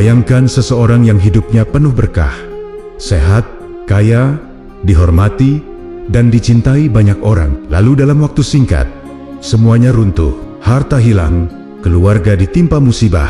Bayangkan seseorang yang hidupnya penuh berkah, sehat, kaya, dihormati, dan dicintai banyak orang. Lalu dalam waktu singkat, semuanya runtuh, harta hilang, keluarga ditimpa musibah,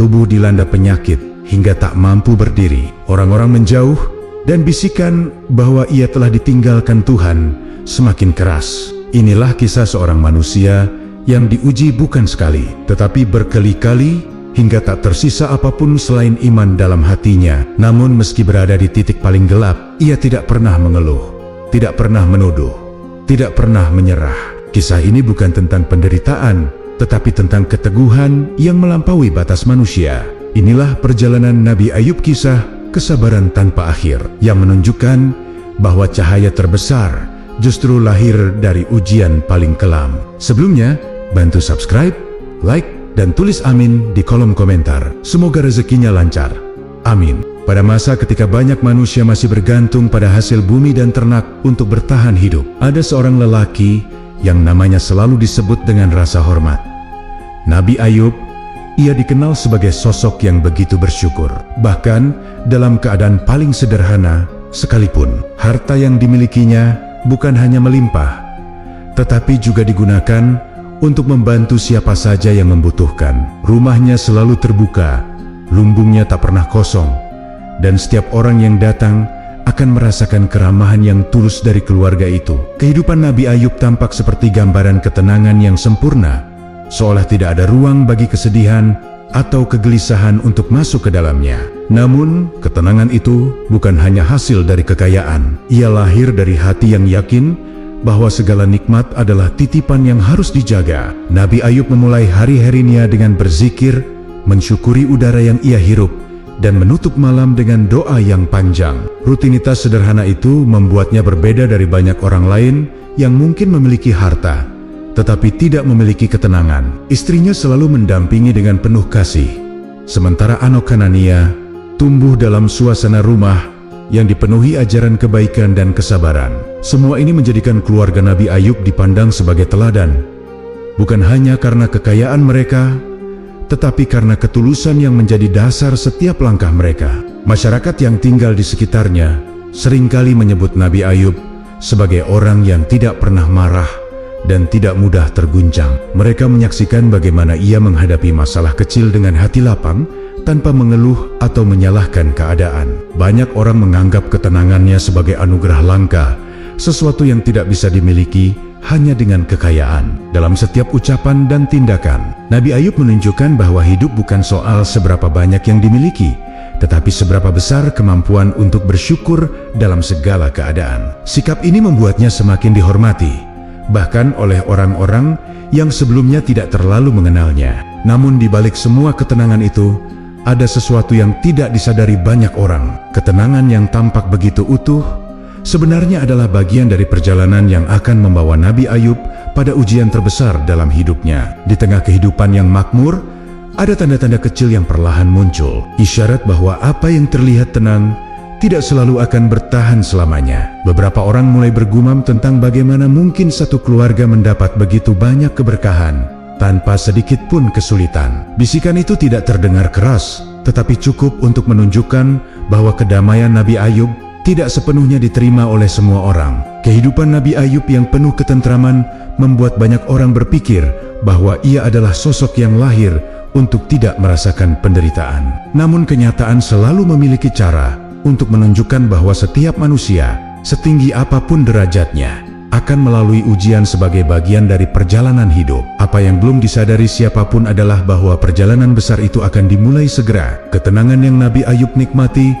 tubuh dilanda penyakit, hingga tak mampu berdiri. Orang-orang menjauh, dan bisikan bahwa ia telah ditinggalkan Tuhan semakin keras. Inilah kisah seorang manusia yang diuji bukan sekali, tetapi berkali-kali, hingga tak tersisa apapun selain iman dalam hatinya. Namun meski berada di titik paling gelap, ia tidak pernah mengeluh, tidak pernah menuduh, tidak pernah menyerah. Kisah ini bukan tentang penderitaan, tetapi tentang keteguhan yang melampaui batas manusia. Inilah perjalanan Nabi Ayub, kisah kesabaran tanpa akhir, yang menunjukkan bahwa cahaya terbesar justru lahir dari ujian paling kelam. Sebelumnya, bantu subscribe, like, dan tulis amin di kolom komentar. Semoga rezekinya lancar. Amin. Pada masa ketika banyak manusia masih bergantung pada hasil bumi dan ternak untuk bertahan hidup, ada seorang lelaki yang namanya selalu disebut dengan rasa hormat. Nabi Ayub. Ia dikenal sebagai sosok yang begitu bersyukur. Bahkan dalam keadaan paling sederhana sekalipun, harta yang dimilikinya bukan hanya melimpah, tetapi juga digunakan untuk membantu siapa saja yang membutuhkan. Rumahnya selalu terbuka, lumbungnya tak pernah kosong, dan setiap orang yang datang akan merasakan keramahan yang tulus dari keluarga itu. Kehidupan Nabi Ayub tampak seperti gambaran ketenangan yang sempurna, seolah tidak ada ruang bagi kesedihan atau kegelisahan untuk masuk ke dalamnya. Namun, ketenangan itu bukan hanya hasil dari kekayaan. Ia lahir dari hati yang yakin bahwa segala nikmat adalah titipan yang harus dijaga. Nabi Ayub memulai hari-harinya dengan berzikir, mensyukuri udara yang ia hirup, dan menutup malam dengan doa yang panjang. Rutinitas sederhana itu membuatnya berbeda dari banyak orang lain yang mungkin memiliki harta, tetapi tidak memiliki ketenangan. Istrinya selalu mendampingi dengan penuh kasih, sementara anak Hanania tumbuh dalam suasana rumah yang dipenuhi ajaran kebaikan dan kesabaran. Semua ini menjadikan keluarga Nabi Ayub dipandang sebagai teladan, bukan hanya karena kekayaan mereka, tetapi karena ketulusan yang menjadi dasar setiap langkah mereka. Masyarakat yang tinggal di sekitarnya seringkali menyebut Nabi Ayub sebagai orang yang tidak pernah marah dan tidak mudah terguncang. Mereka menyaksikan bagaimana ia menghadapi masalah kecil dengan hati lapang, tanpa mengeluh atau menyalahkan keadaan. Banyak orang menganggap ketenangannya sebagai anugerah langka, sesuatu yang tidak bisa dimiliki hanya dengan kekayaan. Dalam setiap ucapan dan tindakan, Nabi Ayub menunjukkan bahwa hidup bukan soal seberapa banyak yang dimiliki, tetapi seberapa besar kemampuan untuk bersyukur dalam segala keadaan. Sikap ini membuatnya semakin dihormati, bahkan oleh orang-orang yang sebelumnya tidak terlalu mengenalnya. Namun di balik semua ketenangan itu, ada sesuatu yang tidak disadari banyak orang. Ketenangan yang tampak begitu utuh sebenarnya adalah bagian dari perjalanan yang akan membawa Nabi Ayub pada ujian terbesar dalam hidupnya. Di tengah kehidupan yang makmur, ada tanda-tanda kecil yang perlahan muncul, isyarat bahwa apa yang terlihat tenang tidak selalu akan bertahan selamanya. Beberapa orang mulai bergumam tentang bagaimana mungkin satu keluarga mendapat begitu banyak keberkahan tanpa sedikit pun kesulitan. Bisikan itu tidak terdengar keras, tetapi cukup untuk menunjukkan bahwa kedamaian Nabi Ayub tidak sepenuhnya diterima oleh semua orang. Kehidupan Nabi Ayub yang penuh ketentraman membuat banyak orang berpikir bahwa ia adalah sosok yang lahir untuk tidak merasakan penderitaan. Namun kenyataan selalu memiliki cara untuk menunjukkan bahwa setiap manusia, setinggi apapun derajatnya, akan melalui ujian sebagai bagian dari perjalanan hidup. Apa yang belum disadari siapapun adalah bahwa perjalanan besar itu akan dimulai segera. Ketenangan yang Nabi Ayub nikmati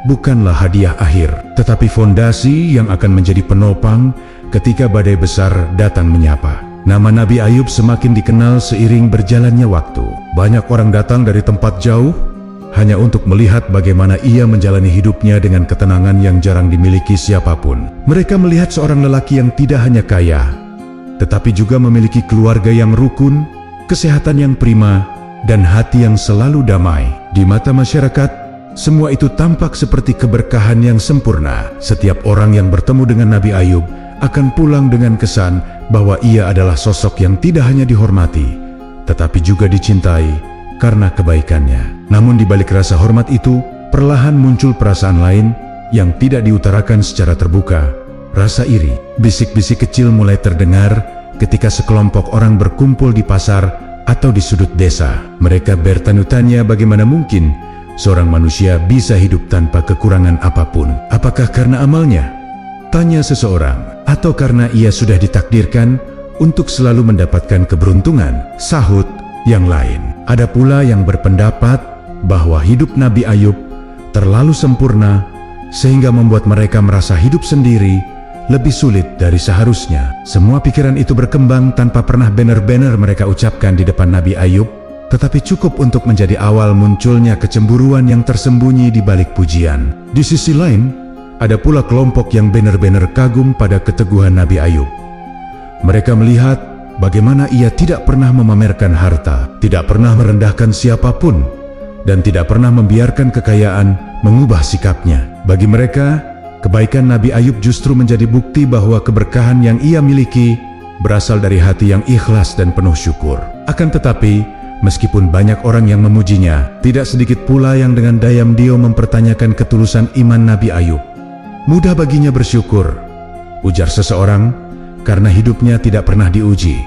bukanlah hadiah akhir, tetapi fondasi yang akan menjadi penopang ketika badai besar datang menyapa. Nama Nabi Ayub semakin dikenal seiring berjalannya waktu. Banyak orang datang dari tempat jauh hanya untuk melihat bagaimana ia menjalani hidupnya dengan ketenangan yang jarang dimiliki siapapun. Mereka melihat seorang lelaki yang tidak hanya kaya, tetapi juga memiliki keluarga yang rukun, kesehatan yang prima, dan hati yang selalu damai. Di mata masyarakat, semua itu tampak seperti keberkahan yang sempurna. Setiap orang yang bertemu dengan Nabi Ayub akan pulang dengan kesan bahwa ia adalah sosok yang tidak hanya dihormati, tetapi juga dicintai karena kebaikannya. Namun di balik rasa hormat itu, perlahan muncul perasaan lain yang tidak diutarakan secara terbuka. Rasa iri. Bisik-bisik kecil mulai terdengar ketika sekelompok orang berkumpul di pasar atau di sudut desa. Mereka bertanya-tanya bagaimana mungkin seorang manusia bisa hidup tanpa kekurangan apapun. Apakah karena amalnya? Tanya seseorang. Atau karena ia sudah ditakdirkan untuk selalu mendapatkan keberuntungan? Sahut yang lain. Ada pula yang berpendapat bahwa hidup Nabi Ayub terlalu sempurna sehingga membuat mereka merasa hidup sendiri lebih sulit dari seharusnya. Semua pikiran itu berkembang tanpa pernah benar-benar mereka ucapkan di depan Nabi Ayub, tetapi cukup untuk menjadi awal munculnya kecemburuan yang tersembunyi di balik pujian. Di sisi lain, ada pula kelompok yang benar-benar kagum pada keteguhan Nabi Ayub. Mereka melihat bagaimana ia tidak pernah memamerkan harta, tidak pernah merendahkan siapapun, dan tidak pernah membiarkan kekayaan mengubah sikapnya. Bagi mereka, kebaikan Nabi Ayub justru menjadi bukti bahwa keberkahan yang ia miliki berasal dari hati yang ikhlas dan penuh syukur. Akan tetapi, meskipun banyak orang yang memujinya, tidak sedikit pula yang dengan diam-diam mempertanyakan ketulusan iman Nabi Ayub. Mudah baginya bersyukur, ujar seseorang, karena hidupnya tidak pernah diuji.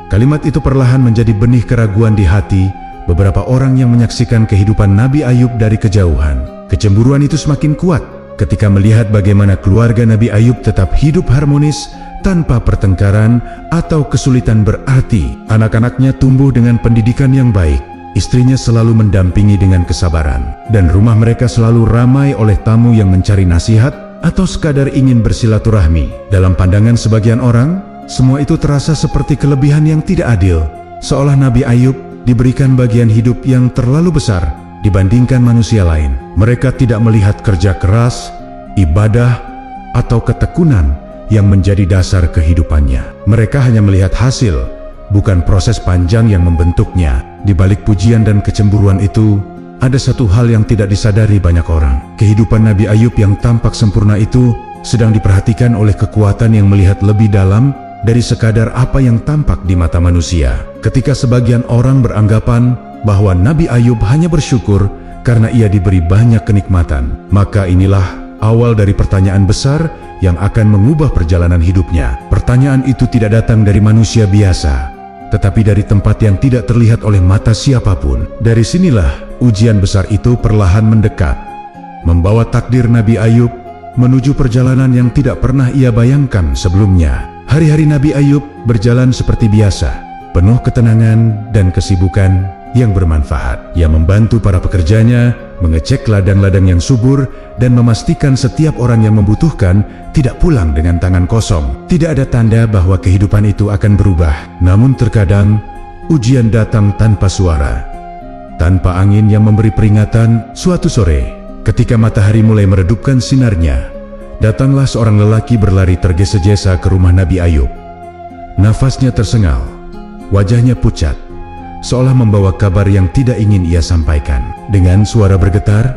Kalimat itu perlahan menjadi benih keraguan di hati beberapa orang yang menyaksikan kehidupan Nabi Ayub dari kejauhan. Kecemburuan itu semakin kuat ketika melihat bagaimana keluarga Nabi Ayub tetap hidup harmonis tanpa pertengkaran atau kesulitan berarti. Anak-anaknya tumbuh dengan pendidikan yang baik, istrinya selalu mendampingi dengan kesabaran, dan rumah mereka selalu ramai oleh tamu yang mencari nasihat atau sekadar ingin bersilaturahmi. Dalam pandangan sebagian orang, semua itu terasa seperti kelebihan yang tidak adil, seolah Nabi Ayub diberikan bagian hidup yang terlalu besar dibandingkan manusia lain. Mereka tidak melihat kerja keras, ibadah, atau ketekunan yang menjadi dasar kehidupannya. Mereka hanya melihat hasil, bukan proses panjang yang membentuknya. Di balik pujian dan kecemburuan itu, ada satu hal yang tidak disadari banyak orang. Kehidupan Nabi Ayub yang tampak sempurna itu sedang diperhatikan oleh kekuatan yang melihat lebih dalam dari sekadar apa yang tampak di mata manusia. Ketika sebagian orang beranggapan bahwa Nabi Ayub hanya bersyukur karena ia diberi banyak kenikmatan, maka inilah awal dari pertanyaan besar yang akan mengubah perjalanan hidupnya. Pertanyaan itu tidak datang dari manusia biasa, tetapi dari tempat yang tidak terlihat oleh mata siapapun. Dari sinilah ujian besar itu perlahan mendekat, membawa takdir Nabi Ayub menuju perjalanan yang tidak pernah ia bayangkan sebelumnya. Hari-hari Nabi Ayub berjalan seperti biasa, penuh ketenangan dan kesibukan yang bermanfaat. Ia membantu para pekerjanya, mengecek ladang-ladang yang subur, dan memastikan setiap orang yang membutuhkan tidak pulang dengan tangan kosong. Tidak ada tanda bahwa kehidupan itu akan berubah. Namun terkadang, ujian datang tanpa suara, tanpa angin yang memberi peringatan. Suatu sore, ketika matahari mulai meredupkan sinarnya, datanglah seorang lelaki berlari tergesa-gesa ke rumah Nabi Ayub. Nafasnya tersengal, wajahnya pucat, seolah membawa kabar yang tidak ingin ia sampaikan. Dengan suara bergetar,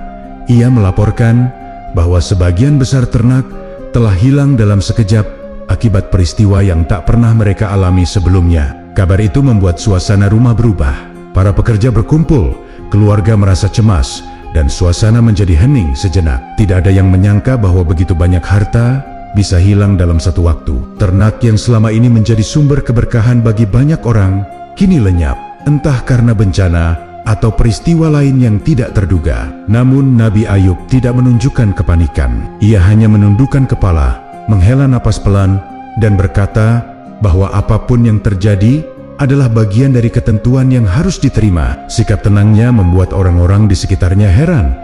ia melaporkan bahwa sebagian besar ternak telah hilang dalam sekejap akibat peristiwa yang tak pernah mereka alami sebelumnya. Kabar itu membuat suasana rumah berubah. Para pekerja berkumpul, keluarga merasa cemas, dan suasana menjadi hening sejenak. Tidak ada yang menyangka bahwa begitu banyak harta bisa hilang dalam satu waktu. Ternak yang selama ini menjadi sumber keberkahan bagi banyak orang, kini lenyap, entah karena bencana atau peristiwa lain yang tidak terduga. Namun Nabi Ayub tidak menunjukkan kepanikan. Ia hanya menundukkan kepala, menghela napas pelan, dan berkata bahwa apapun yang terjadi adalah bagian dari ketentuan yang harus diterima. Sikap tenangnya membuat orang-orang di sekitarnya heran,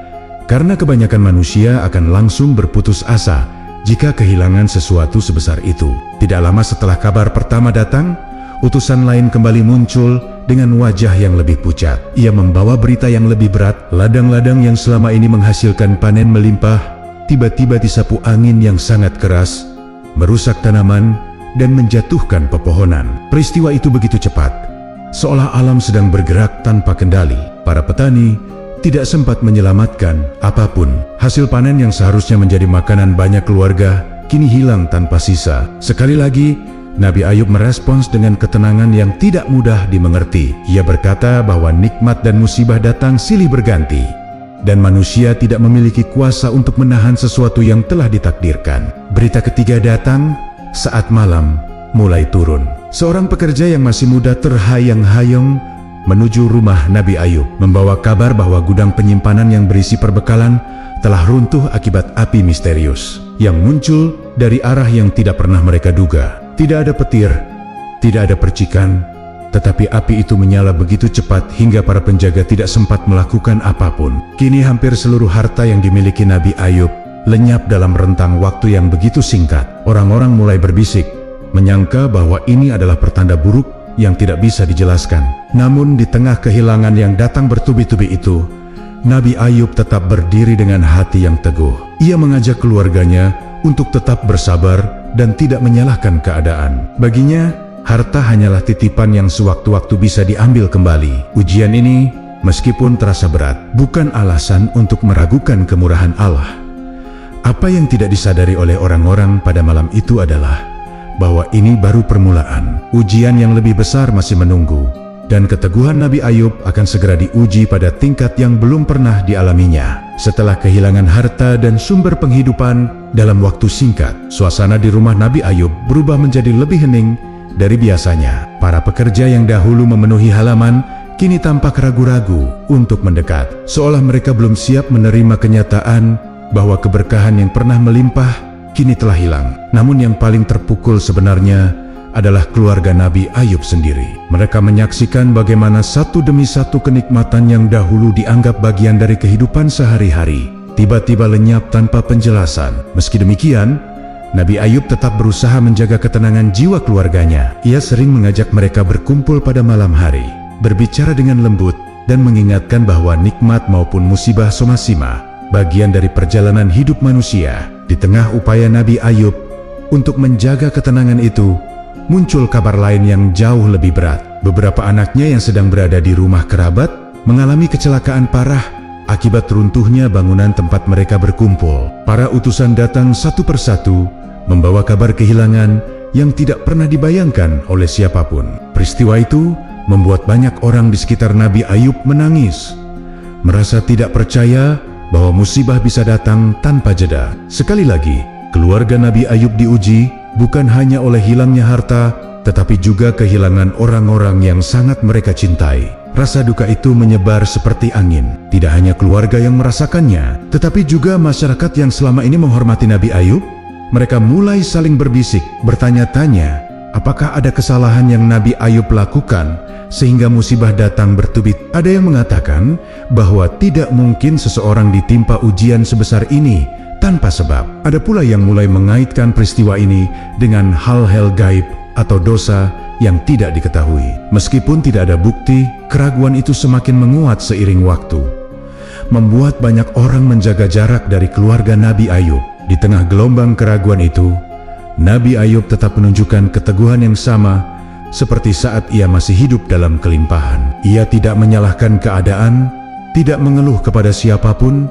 karena kebanyakan manusia akan langsung berputus asa jika kehilangan sesuatu sebesar itu. Tidak lama setelah kabar pertama datang, utusan lain kembali muncul dengan wajah yang lebih pucat. Ia membawa berita yang lebih berat. Ladang-ladang yang selama ini menghasilkan panen melimpah, tiba-tiba disapu angin yang sangat keras, merusak tanaman, dan menjatuhkan pepohonan. Peristiwa itu begitu cepat, seolah alam sedang bergerak tanpa kendali. Para petani tidak sempat menyelamatkan apapun. Hasil panen yang seharusnya menjadi makanan banyak keluarga, kini hilang tanpa sisa. Sekali lagi, Nabi Ayub merespons dengan ketenangan yang tidak mudah dimengerti. Ia berkata bahwa nikmat dan musibah datang silih berganti, dan manusia tidak memiliki kuasa untuk menahan sesuatu yang telah ditakdirkan. Berita ketiga datang saat malam mulai turun. Seorang pekerja yang masih muda terhayang-hayang menuju rumah Nabi Ayub, membawa kabar bahwa gudang penyimpanan yang berisi perbekalan telah runtuh akibat api misterius yang muncul dari arah yang tidak pernah mereka duga. Tidak ada petir, tidak ada percikan, tetapi api itu menyala begitu cepat hingga para penjaga tidak sempat melakukan apapun. Kini hampir seluruh harta yang dimiliki Nabi Ayub lenyap dalam rentang waktu yang begitu singkat. Orang-orang mulai berbisik, menyangka bahwa ini adalah pertanda buruk yang tidak bisa dijelaskan. Namun di tengah kehilangan yang datang bertubi-tubi itu, Nabi Ayub tetap berdiri dengan hati yang teguh. Ia mengajak keluarganya untuk tetap bersabar dan tidak menyalahkan keadaan. Baginya, harta hanyalah titipan yang sewaktu-waktu bisa diambil kembali. Ujian ini, meskipun terasa berat, bukan alasan untuk meragukan kemurahan Allah. Apa yang tidak disadari oleh orang-orang pada malam itu adalah bahwa ini baru permulaan. Ujian yang lebih besar masih menunggu, dan keteguhan Nabi Ayub akan segera diuji pada tingkat yang belum pernah dialaminya. Setelah kehilangan harta dan sumber penghidupan dalam waktu singkat, suasana di rumah Nabi Ayub berubah menjadi lebih hening dari biasanya. Para pekerja yang dahulu memenuhi halaman kini tampak ragu-ragu untuk mendekat, seolah mereka belum siap menerima kenyataan bahwa keberkahan yang pernah melimpah kini telah hilang. Namun yang paling terpukul sebenarnya adalah keluarga Nabi Ayub sendiri. Mereka menyaksikan bagaimana satu demi satu kenikmatan yang dahulu dianggap bagian dari kehidupan sehari-hari tiba-tiba lenyap tanpa penjelasan. Meski demikian, Nabi Ayub tetap berusaha menjaga ketenangan jiwa keluarganya. Ia sering mengajak mereka berkumpul pada malam hari, berbicara dengan lembut, dan mengingatkan bahwa nikmat maupun musibah somasima bagian dari perjalanan hidup manusia. Di tengah upaya Nabi Ayub untuk menjaga ketenangan itu, muncul kabar lain yang jauh lebih berat. Beberapa anaknya yang sedang berada di rumah kerabat mengalami kecelakaan parah akibat runtuhnya bangunan tempat mereka berkumpul. Para utusan datang satu persatu membawa kabar kehilangan yang tidak pernah dibayangkan oleh siapapun. Peristiwa itu membuat banyak orang di sekitar Nabi Ayub menangis, merasa tidak percaya bahwa musibah bisa datang tanpa jeda. Sekali lagi, keluarga Nabi Ayub diuji bukan hanya oleh hilangnya harta, tetapi juga kehilangan orang-orang yang sangat mereka cintai. Rasa duka itu menyebar seperti angin. Tidak hanya keluarga yang merasakannya, tetapi juga masyarakat yang selama ini menghormati Nabi Ayub. Mereka mulai saling berbisik, bertanya-tanya, apakah ada kesalahan yang Nabi Ayub lakukan sehingga musibah datang bertubi. Ada yang mengatakan bahwa tidak mungkin seseorang ditimpa ujian sebesar ini tanpa sebab. Ada pula yang mulai mengaitkan peristiwa ini dengan hal-hal gaib atau dosa yang tidak diketahui. Meskipun tidak ada bukti, keraguan itu semakin menguat seiring waktu, membuat banyak orang menjaga jarak dari keluarga Nabi Ayub. Di tengah gelombang keraguan itu, Nabi Ayub tetap menunjukkan keteguhan yang sama seperti saat ia masih hidup dalam kelimpahan. Ia tidak menyalahkan keadaan, tidak mengeluh kepada siapapun,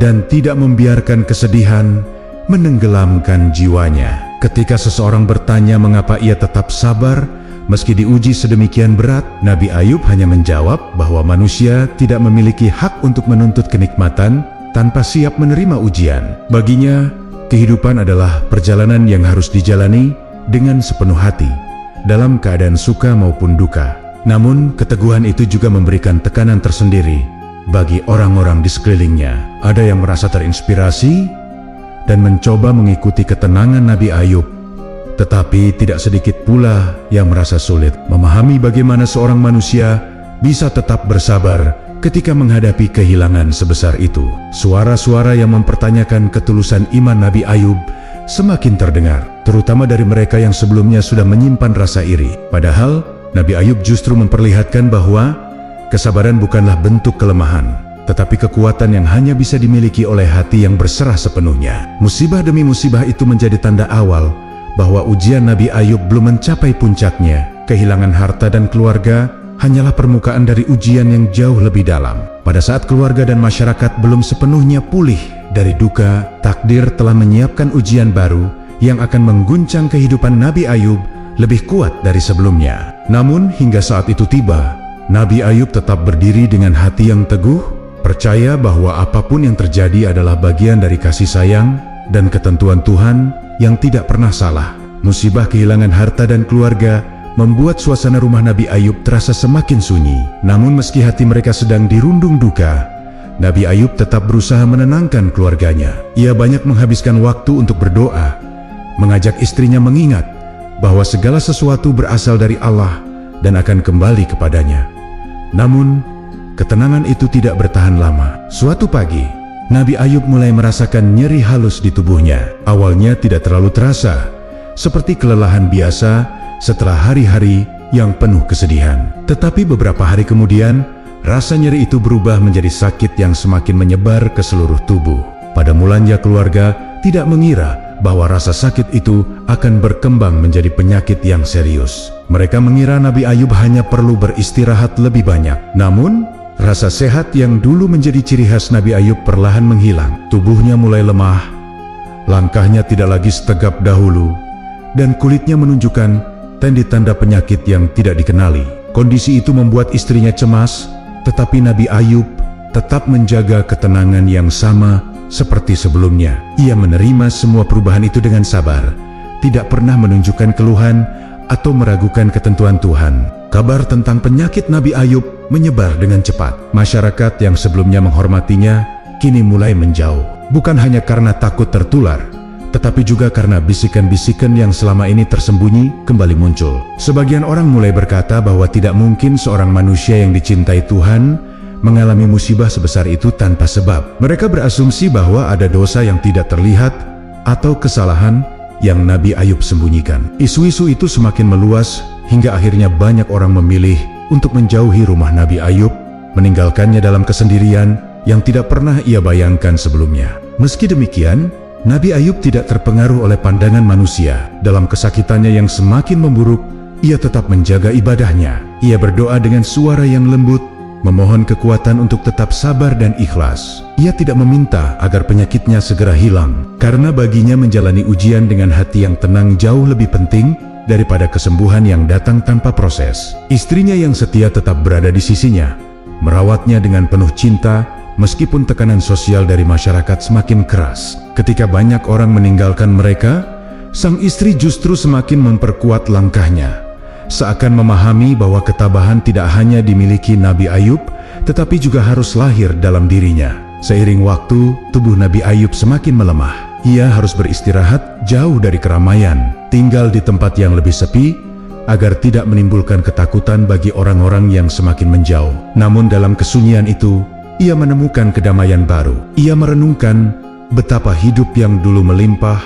dan tidak membiarkan kesedihan menenggelamkan jiwanya. Ketika seseorang bertanya mengapa ia tetap sabar meski diuji sedemikian berat, Nabi Ayub hanya menjawab bahwa manusia tidak memiliki hak untuk menuntut kenikmatan tanpa siap menerima ujian. Baginya, kehidupan adalah perjalanan yang harus dijalani dengan sepenuh hati, dalam keadaan suka maupun duka. Namun, keteguhan itu juga memberikan tekanan tersendiri bagi orang-orang di sekelilingnya. Ada yang merasa terinspirasi dan mencoba mengikuti ketenangan Nabi Ayub, tetapi tidak sedikit pula yang merasa sulit memahami bagaimana seorang manusia bisa tetap bersabar ketika menghadapi kehilangan sebesar itu. Suara-suara yang mempertanyakan ketulusan iman Nabi Ayub semakin terdengar, terutama dari mereka yang sebelumnya sudah menyimpan rasa iri. Padahal, Nabi Ayub justru memperlihatkan bahwa kesabaran bukanlah bentuk kelemahan, tetapi kekuatan yang hanya bisa dimiliki oleh hati yang berserah sepenuhnya. Musibah demi musibah itu menjadi tanda awal bahwa ujian Nabi Ayub belum mencapai puncaknya. Kehilangan harta dan keluarga hanyalah permukaan dari ujian yang jauh lebih dalam. Pada saat keluarga dan masyarakat belum sepenuhnya pulih dari duka, takdir telah menyiapkan ujian baru yang akan mengguncang kehidupan Nabi Ayub lebih kuat dari sebelumnya. Namun hingga saat itu tiba, Nabi Ayub tetap berdiri dengan hati yang teguh, percaya bahwa apapun yang terjadi adalah bagian dari kasih sayang dan ketentuan Tuhan yang tidak pernah salah. Musibah kehilangan harta dan keluarga membuat suasana rumah Nabi Ayub terasa semakin sunyi. Namun meski hati mereka sedang dirundung duka, Nabi Ayub tetap berusaha menenangkan keluarganya. Ia banyak menghabiskan waktu untuk berdoa, mengajak istrinya mengingat bahwa segala sesuatu berasal dari Allah dan akan kembali kepadanya. Namun, ketenangan itu tidak bertahan lama. Suatu pagi, Nabi Ayub mulai merasakan nyeri halus di tubuhnya. Awalnya tidak terlalu terasa, seperti kelelahan biasa setelah hari-hari yang penuh kesedihan. Tetapi beberapa hari kemudian, rasa nyeri itu berubah menjadi sakit yang semakin menyebar ke seluruh tubuh. Pada mulanya keluarga tidak mengira bahwa rasa sakit itu akan berkembang menjadi penyakit yang serius. Mereka mengira Nabi Ayub hanya perlu beristirahat lebih banyak. Namun, rasa sehat yang dulu menjadi ciri khas Nabi Ayub perlahan menghilang. Tubuhnya mulai lemah, langkahnya tidak lagi setegap dahulu, dan kulitnya menunjukkan tanda-tanda penyakit yang tidak dikenali. Kondisi itu membuat istrinya cemas, tetapi Nabi Ayub tetap menjaga ketenangan yang sama seperti sebelumnya. Ia menerima semua perubahan itu dengan sabar, tidak pernah menunjukkan keluhan atau meragukan ketentuan Tuhan. Kabar tentang penyakit Nabi Ayub menyebar dengan cepat. Masyarakat yang sebelumnya menghormatinya kini mulai menjauh. Bukan hanya karena takut tertular, tetapi juga karena bisikan-bisikan yang selama ini tersembunyi kembali muncul. Sebagian orang mulai berkata bahwa tidak mungkin seorang manusia yang dicintai Tuhan mengalami musibah sebesar itu tanpa sebab. Mereka berasumsi bahwa ada dosa yang tidak terlihat atau kesalahan yang Nabi Ayub sembunyikan. Isu-isu itu semakin meluas hingga akhirnya banyak orang memilih untuk menjauhi rumah Nabi Ayub, meninggalkannya dalam kesendirian yang tidak pernah ia bayangkan sebelumnya. Meski demikian, Nabi Ayub tidak terpengaruh oleh pandangan manusia. Dalam kesakitannya yang semakin memburuk, ia tetap menjaga ibadahnya. Ia berdoa dengan suara yang lembut, memohon kekuatan untuk tetap sabar dan ikhlas. Ia tidak meminta agar penyakitnya segera hilang, karena baginya menjalani ujian dengan hati yang tenang jauh lebih penting daripada kesembuhan yang datang tanpa proses. Istrinya yang setia tetap berada di sisinya, merawatnya dengan penuh cinta, meskipun tekanan sosial dari masyarakat semakin keras. Ketika banyak orang meninggalkan mereka, sang istri justru semakin memperkuat langkahnya, seakan memahami bahwa ketabahan tidak hanya dimiliki Nabi Ayub, tetapi juga harus lahir dalam dirinya. Seiring waktu, tubuh Nabi Ayub semakin melemah. Ia harus beristirahat jauh dari keramaian, tinggal di tempat yang lebih sepi, agar tidak menimbulkan ketakutan bagi orang-orang yang semakin menjauh. Namun dalam kesunyian itu, ia menemukan kedamaian baru. Ia merenungkan betapa hidup yang dulu melimpah,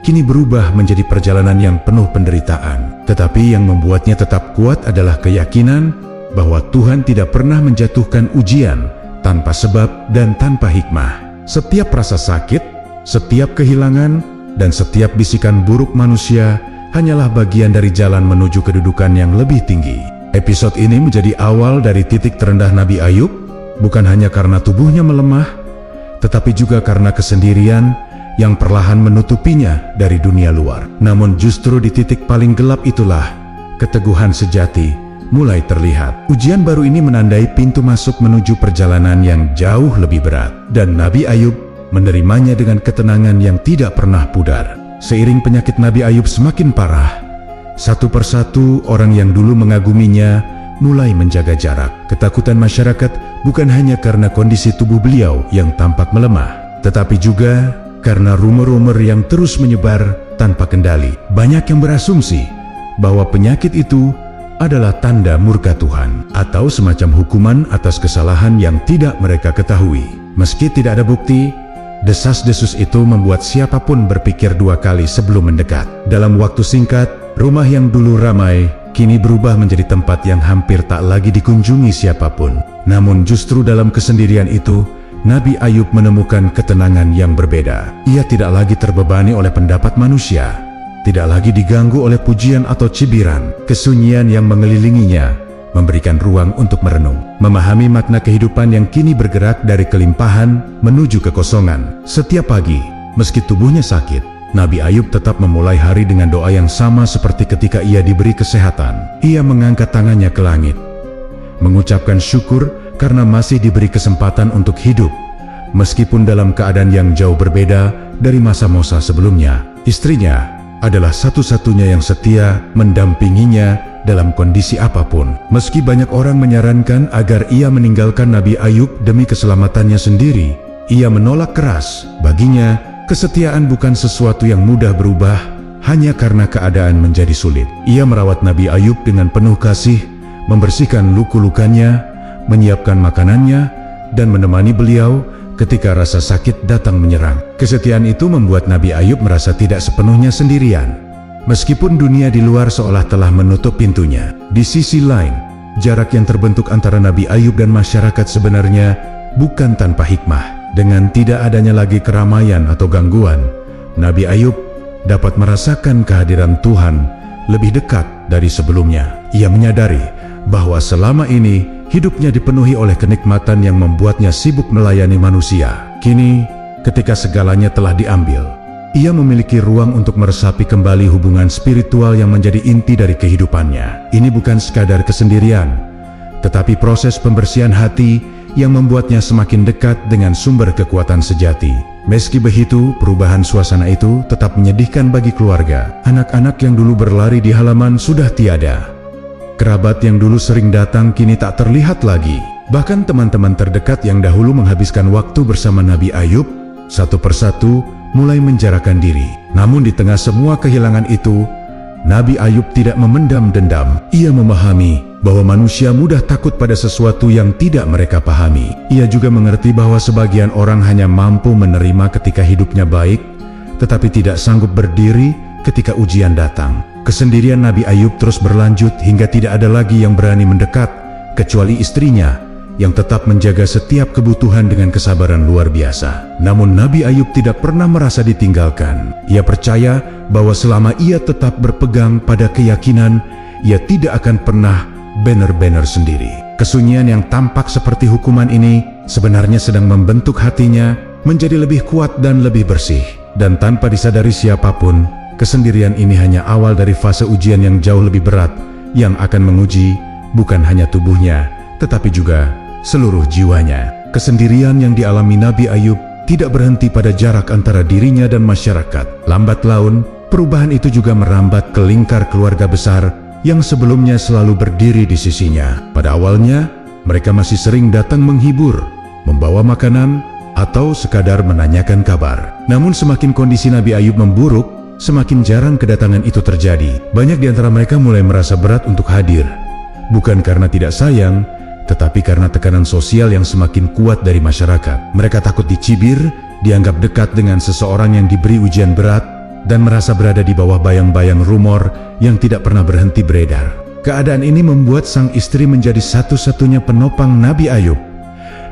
kini berubah menjadi perjalanan yang penuh penderitaan. Tetapi yang membuatnya tetap kuat adalah keyakinan bahwa Tuhan tidak pernah menjatuhkan ujian tanpa sebab dan tanpa hikmah. Setiap rasa sakit, setiap kehilangan, dan setiap bisikan buruk manusia hanyalah bagian dari jalan menuju kedudukan yang lebih tinggi. Episode ini menjadi awal dari titik terendah Nabi Ayub, bukan hanya karena tubuhnya melemah, tetapi juga karena kesendirian yang perlahan menutupinya dari dunia luar. Namun justru di titik paling gelap itulah keteguhan sejati mulai terlihat. Ujian baru ini menandai pintu masuk menuju perjalanan yang jauh lebih berat, dan Nabi Ayub menerimanya dengan ketenangan yang tidak pernah pudar. Seiring penyakit Nabi Ayub semakin parah, satu persatu orang yang dulu mengaguminya mulai menjaga jarak. Ketakutan masyarakat bukan hanya karena kondisi tubuh beliau yang tampak melemah, tetapi juga karena rumor-rumor yang terus menyebar tanpa kendali. Banyak yang berasumsi bahwa penyakit itu adalah tanda murka Tuhan atau semacam hukuman atas kesalahan yang tidak mereka ketahui. Meski tidak ada bukti, desas-desus itu membuat siapapun berpikir dua kali sebelum mendekat. Dalam waktu singkat, rumah yang dulu ramai kini berubah menjadi tempat yang hampir tak lagi dikunjungi siapapun. Namun justru dalam kesendirian itu, Nabi Ayub menemukan ketenangan yang berbeda. Ia tidak lagi terbebani oleh pendapat manusia, tidak lagi diganggu oleh pujian atau cibiran. Kesunyian yang mengelilinginya memberikan ruang untuk merenung, memahami makna kehidupan yang kini bergerak dari kelimpahan menuju kekosongan. Setiap pagi, meski tubuhnya sakit, Nabi Ayub tetap memulai hari dengan doa yang sama seperti ketika ia diberi kesehatan. Ia mengangkat tangannya ke langit, mengucapkan syukur karena masih diberi kesempatan untuk hidup, meskipun dalam keadaan yang jauh berbeda dari masa-masa sebelumnya. Istrinya adalah satu-satunya yang setia mendampinginya dalam kondisi apapun. Meski banyak orang menyarankan agar ia meninggalkan Nabi Ayub demi keselamatannya sendiri, ia menolak keras. Baginya, kesetiaan bukan sesuatu yang mudah berubah hanya karena keadaan menjadi sulit. Ia merawat Nabi Ayub dengan penuh kasih, membersihkan luka-lukanya, menyiapkan makanannya, dan menemani beliau ketika rasa sakit datang menyerang. Kesetiaan itu membuat Nabi Ayub merasa tidak sepenuhnya sendirian, meskipun dunia di luar seolah telah menutup pintunya. Di sisi lain, jarak yang terbentuk antara Nabi Ayub dan masyarakat sebenarnya bukan tanpa hikmah. Dengan tidak adanya lagi keramaian atau gangguan, Nabi Ayub dapat merasakan kehadiran Tuhan lebih dekat dari sebelumnya. Ia menyadari bahwa selama ini hidupnya dipenuhi oleh kenikmatan yang membuatnya sibuk melayani manusia. Kini, ketika segalanya telah diambil, ia memiliki ruang untuk meresapi kembali hubungan spiritual yang menjadi inti dari kehidupannya. Ini bukan sekadar kesendirian, tetapi proses pembersihan hati yang membuatnya semakin dekat dengan sumber kekuatan sejati. Meski begitu, perubahan suasana itu tetap menyedihkan bagi keluarga. Anak-anak yang dulu berlari di halaman sudah tiada. Kerabat yang dulu sering datang kini tak terlihat lagi. Bahkan teman-teman terdekat yang dahulu menghabiskan waktu bersama Nabi Ayub, satu persatu mulai menjarakan diri. Namun di tengah semua kehilangan itu, Nabi Ayub tidak memendam dendam. Ia memahami bahwa manusia mudah takut pada sesuatu yang tidak mereka pahami. Ia juga mengerti bahwa sebagian orang hanya mampu menerima ketika hidupnya baik, tetapi tidak sanggup berdiri ketika ujian datang. Kesendirian Nabi Ayub terus berlanjut hingga tidak ada lagi yang berani mendekat, kecuali istrinya yang tetap menjaga setiap kebutuhan dengan kesabaran luar biasa. Namun Nabi Ayub tidak pernah merasa ditinggalkan. Ia percaya bahwa selama ia tetap berpegang pada keyakinan, ia tidak akan pernah benar-benar sendiri. Kesunyian yang tampak seperti hukuman ini sebenarnya sedang membentuk hatinya menjadi lebih kuat dan lebih bersih. Dan tanpa disadari siapapun, kesendirian ini hanya awal dari fase ujian yang jauh lebih berat yang akan menguji bukan hanya tubuhnya, tetapi juga seluruh jiwanya. Kesendirian yang dialami Nabi Ayub tidak berhenti pada jarak antara dirinya dan masyarakat. Lambat laun, perubahan itu juga merambat ke lingkar keluarga besar yang sebelumnya selalu berdiri di sisinya. Pada awalnya, mereka masih sering datang menghibur, membawa makanan, atau sekadar menanyakan kabar. Namun semakin kondisi Nabi Ayub memburuk, semakin jarang kedatangan itu terjadi. Banyak di antara mereka mulai merasa berat untuk hadir, bukan karena tidak sayang, tetapi karena tekanan sosial yang semakin kuat dari masyarakat. Mereka takut dicibir, dianggap dekat dengan seseorang yang diberi ujian berat, dan merasa berada di bawah bayang-bayang rumor yang tidak pernah berhenti beredar. Keadaan ini membuat sang istri menjadi satu-satunya penopang Nabi Ayub.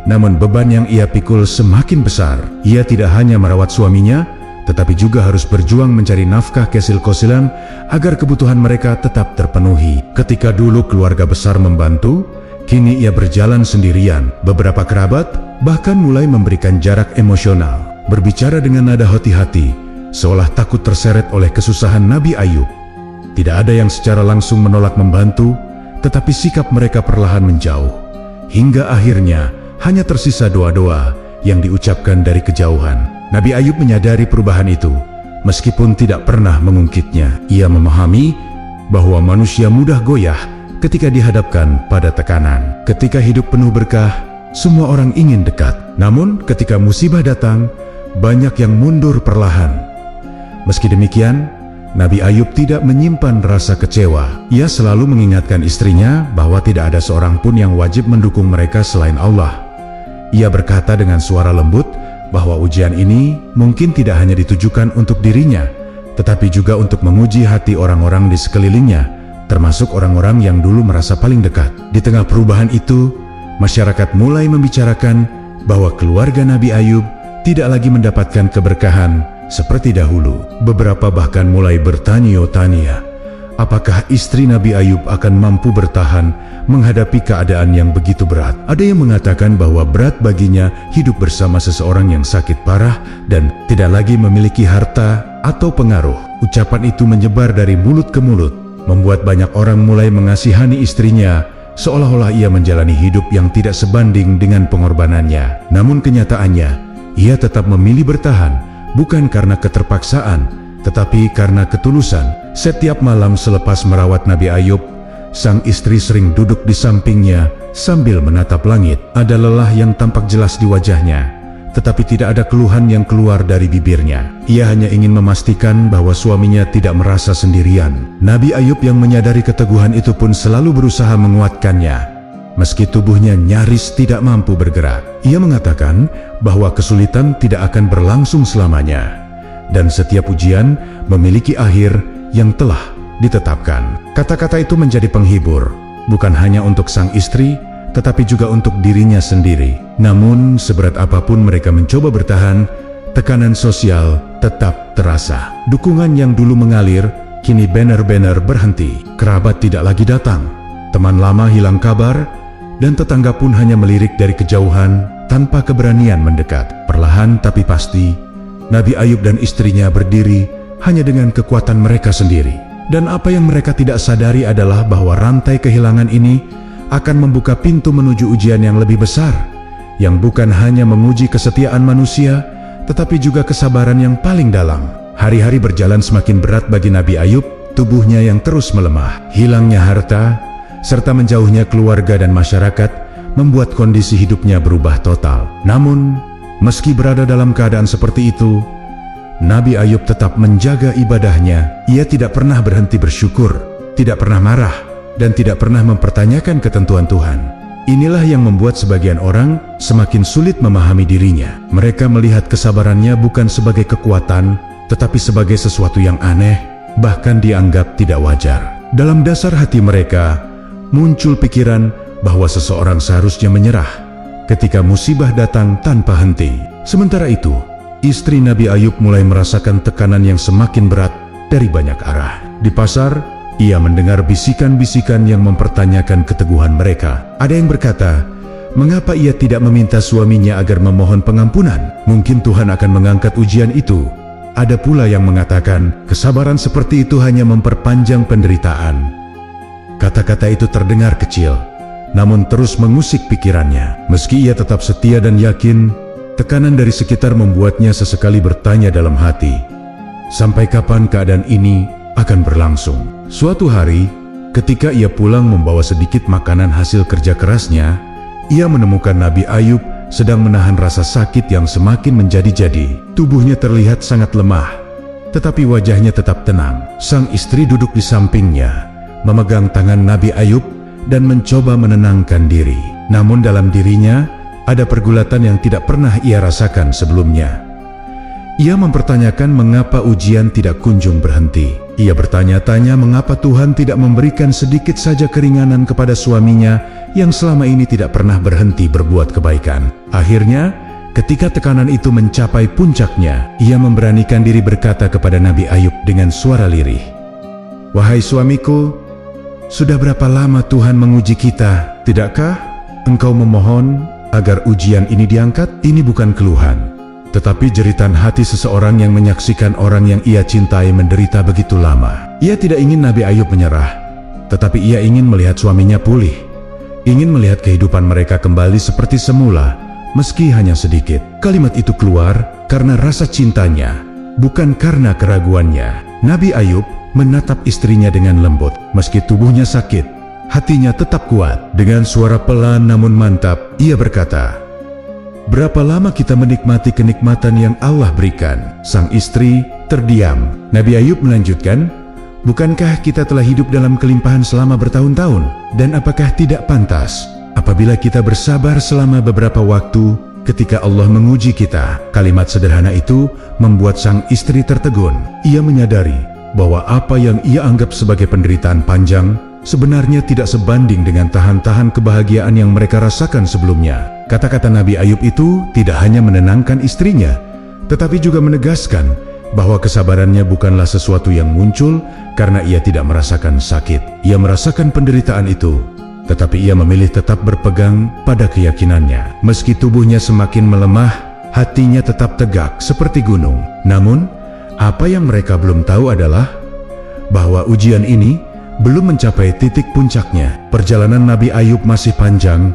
Namun beban yang ia pikul semakin besar. Ia tidak hanya merawat suaminya, tetapi juga harus berjuang mencari nafkah kesil-kosilan agar kebutuhan mereka tetap terpenuhi. Ketika dulu keluarga besar membantu, kini ia berjalan sendirian. Beberapa kerabat bahkan mulai memberikan jarak emosional, berbicara dengan nada hati-hati, seolah takut terseret oleh kesusahan Nabi Ayub. Tidak ada yang secara langsung menolak membantu, tetapi sikap mereka perlahan menjauh. Hingga akhirnya hanya tersisa doa-doa yang diucapkan dari kejauhan. Nabi Ayub menyadari perubahan itu, meskipun tidak pernah mengungkitnya. Ia memahami bahwa manusia mudah goyah ketika dihadapkan pada tekanan. Ketika hidup penuh berkah, semua orang ingin dekat. Namun ketika musibah datang, banyak yang mundur perlahan. Meski demikian, Nabi Ayub tidak menyimpan rasa kecewa. Ia selalu mengingatkan istrinya bahwa tidak ada seorang pun yang wajib mendukung mereka selain Allah. Ia berkata dengan suara lembut bahwa ujian ini mungkin tidak hanya ditujukan untuk dirinya, tetapi juga untuk menguji hati orang-orang di sekelilingnya, termasuk orang-orang yang dulu merasa paling dekat. Di tengah perubahan itu, masyarakat mulai membicarakan bahwa keluarga Nabi Ayub tidak lagi mendapatkan keberkahan seperti dahulu. Beberapa bahkan mulai bertanya-tanya, apakah istri Nabi Ayub akan mampu bertahan menghadapi keadaan yang begitu berat? Ada yang mengatakan bahwa berat baginya hidup bersama seseorang yang sakit parah dan tidak lagi memiliki harta atau pengaruh. Ucapan itu menyebar dari mulut ke mulut, membuat banyak orang mulai mengasihani istrinya, seolah-olah ia menjalani hidup yang tidak sebanding dengan pengorbanannya. Namun kenyataannya, ia tetap memilih bertahan, bukan karena keterpaksaan, tetapi karena ketulusan. Setiap malam selepas merawat Nabi Ayub, sang istri sering duduk di sampingnya sambil menatap langit. Ada lelah yang tampak jelas di wajahnya, tetapi tidak ada keluhan yang keluar dari bibirnya. Ia hanya ingin memastikan bahwa suaminya tidak merasa sendirian. Nabi Ayub yang menyadari keteguhan itu pun selalu berusaha menguatkannya, meski tubuhnya nyaris tidak mampu bergerak. Ia mengatakan bahwa kesulitan tidak akan berlangsung selamanya, dan setiap ujian memiliki akhir yang telah ditetapkan. Kata-kata itu menjadi penghibur, bukan hanya untuk sang istri, tetapi juga untuk dirinya sendiri. Namun, seberat apapun mereka mencoba bertahan, tekanan sosial tetap terasa. Dukungan yang dulu mengalir, kini benar-benar berhenti. Kerabat tidak lagi datang, teman lama hilang kabar, dan tetangga pun hanya melirik dari kejauhan tanpa keberanian mendekat. Perlahan tapi pasti, Nabi Ayub dan istrinya berdiri hanya dengan kekuatan mereka sendiri. Dan apa yang mereka tidak sadari adalah bahwa rantai kehilangan ini akan membuka pintu menuju ujian yang lebih besar, yang bukan hanya menguji kesetiaan manusia, tetapi juga kesabaran yang paling dalam. Hari-hari berjalan semakin berat bagi Nabi Ayub, tubuhnya yang terus melemah. Hilangnya harta, serta menjauhnya keluarga dan masyarakat, membuat kondisi hidupnya berubah total. Namun, meski berada dalam keadaan seperti itu, Nabi Ayub tetap menjaga ibadahnya. Ia tidak pernah berhenti bersyukur, tidak pernah marah, dan tidak pernah mempertanyakan ketentuan Tuhan. Inilah yang membuat sebagian orang semakin sulit memahami dirinya. Mereka melihat kesabarannya bukan sebagai kekuatan, tetapi sebagai sesuatu yang aneh, bahkan dianggap tidak wajar. Dalam dasar hati mereka, muncul pikiran bahwa seseorang seharusnya menyerah ketika musibah datang tanpa henti. Sementara itu, istri Nabi Ayub mulai merasakan tekanan yang semakin berat dari banyak arah. Di pasar, ia mendengar bisikan-bisikan yang mempertanyakan keteguhan mereka. Ada yang berkata, mengapa ia tidak meminta suaminya agar memohon pengampunan? Mungkin Tuhan akan mengangkat ujian itu. Ada pula yang mengatakan, kesabaran seperti itu hanya memperpanjang penderitaan. Kata-kata itu terdengar kecil, namun terus mengusik pikirannya. Meski ia tetap setia dan yakin, tekanan dari sekitar membuatnya sesekali bertanya dalam hati, sampai kapan keadaan ini akan berlangsung? Suatu hari, ketika ia pulang membawa sedikit makanan hasil kerja kerasnya, ia menemukan Nabi Ayub sedang menahan rasa sakit yang semakin menjadi-jadi. Tubuhnya terlihat sangat lemah, tetapi wajahnya tetap tenang. Sang istri duduk di sampingnya, memegang tangan Nabi Ayub dan mencoba menenangkan diri. Namun dalam dirinya ada pergulatan yang tidak pernah ia rasakan sebelumnya. Ia mempertanyakan mengapa ujian tidak kunjung berhenti. Ia bertanya-tanya mengapa Tuhan tidak memberikan sedikit saja keringanan kepada suaminya yang selama ini tidak pernah berhenti berbuat kebaikan. Akhirnya, ketika tekanan itu mencapai puncaknya, ia memberanikan diri berkata kepada Nabi Ayub dengan suara lirih, "Wahai suamiku, sudah berapa lama Tuhan menguji kita? Tidakkah engkau memohon agar ujian ini diangkat?" Ini bukan keluhan, tetapi jeritan hati seseorang yang menyaksikan orang yang ia cintai menderita begitu lama. Ia tidak ingin Nabi Ayub menyerah, tetapi ia ingin melihat suaminya pulih, ingin melihat kehidupan mereka kembali seperti semula, meski hanya sedikit. Kalimat itu keluar karena rasa cintanya, bukan karena keraguannya. Nabi Ayub menatap istrinya dengan lembut. Meski tubuhnya sakit, hatinya tetap kuat. Dengan suara pelan namun mantap, ia berkata, "Berapa lama kita menikmati kenikmatan yang Allah berikan?" Sang istri terdiam. Nabi Ayub melanjutkan, "Bukankah kita telah hidup dalam kelimpahan selama bertahun-tahun? Dan apakah tidak pantas apabila kita bersabar selama beberapa waktu ketika Allah menguji kita?" Kalimat sederhana itu membuat sang istri tertegun. Ia menyadari bahwa apa yang ia anggap sebagai penderitaan panjang sebenarnya tidak sebanding dengan tahan-tahan kebahagiaan yang mereka rasakan sebelumnya. Kata-kata Nabi Ayub itu tidak hanya menenangkan istrinya, tetapi juga menegaskan bahwa kesabarannya bukanlah sesuatu yang muncul karena ia tidak merasakan sakit. Ia merasakan penderitaan itu, tetapi ia memilih tetap berpegang pada keyakinannya. Meski tubuhnya semakin melemah, hatinya tetap tegak seperti gunung. Namun, Apa yang mereka belum tahu adalah bahwa ujian ini belum mencapai titik puncaknya. Perjalanan Nabi Ayub masih panjang,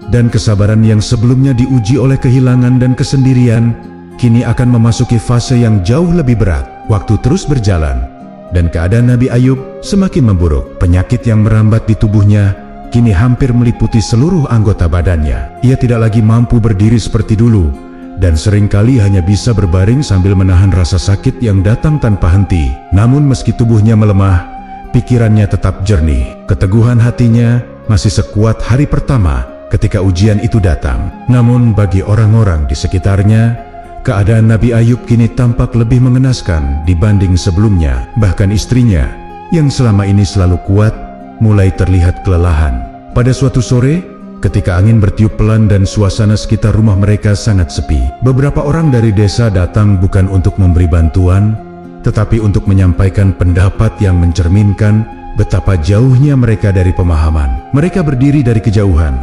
dan kesabaran yang sebelumnya diuji oleh kehilangan dan kesendirian, kini akan memasuki fase yang jauh lebih berat. Waktu terus berjalan, dan keadaan Nabi Ayub semakin memburuk. Penyakit yang merambat di tubuhnya kini hampir meliputi seluruh anggota badannya. Ia tidak lagi mampu berdiri seperti dulu, dan seringkali hanya bisa berbaring sambil menahan rasa sakit yang datang tanpa henti. Namun meski tubuhnya melemah, pikirannya tetap jernih. Keteguhan hatinya masih sekuat hari pertama ketika ujian itu datang. Namun bagi orang-orang di sekitarnya, keadaan Nabi Ayub kini tampak lebih mengenaskan dibanding sebelumnya. Bahkan istrinya, yang selama ini selalu kuat, mulai terlihat kelelahan. Pada suatu sore, ketika angin bertiup pelan dan suasana sekitar rumah mereka sangat sepi, beberapa orang dari desa datang bukan untuk memberi bantuan, tetapi untuk menyampaikan pendapat yang mencerminkan betapa jauhnya mereka dari pemahaman. Mereka berdiri dari kejauhan,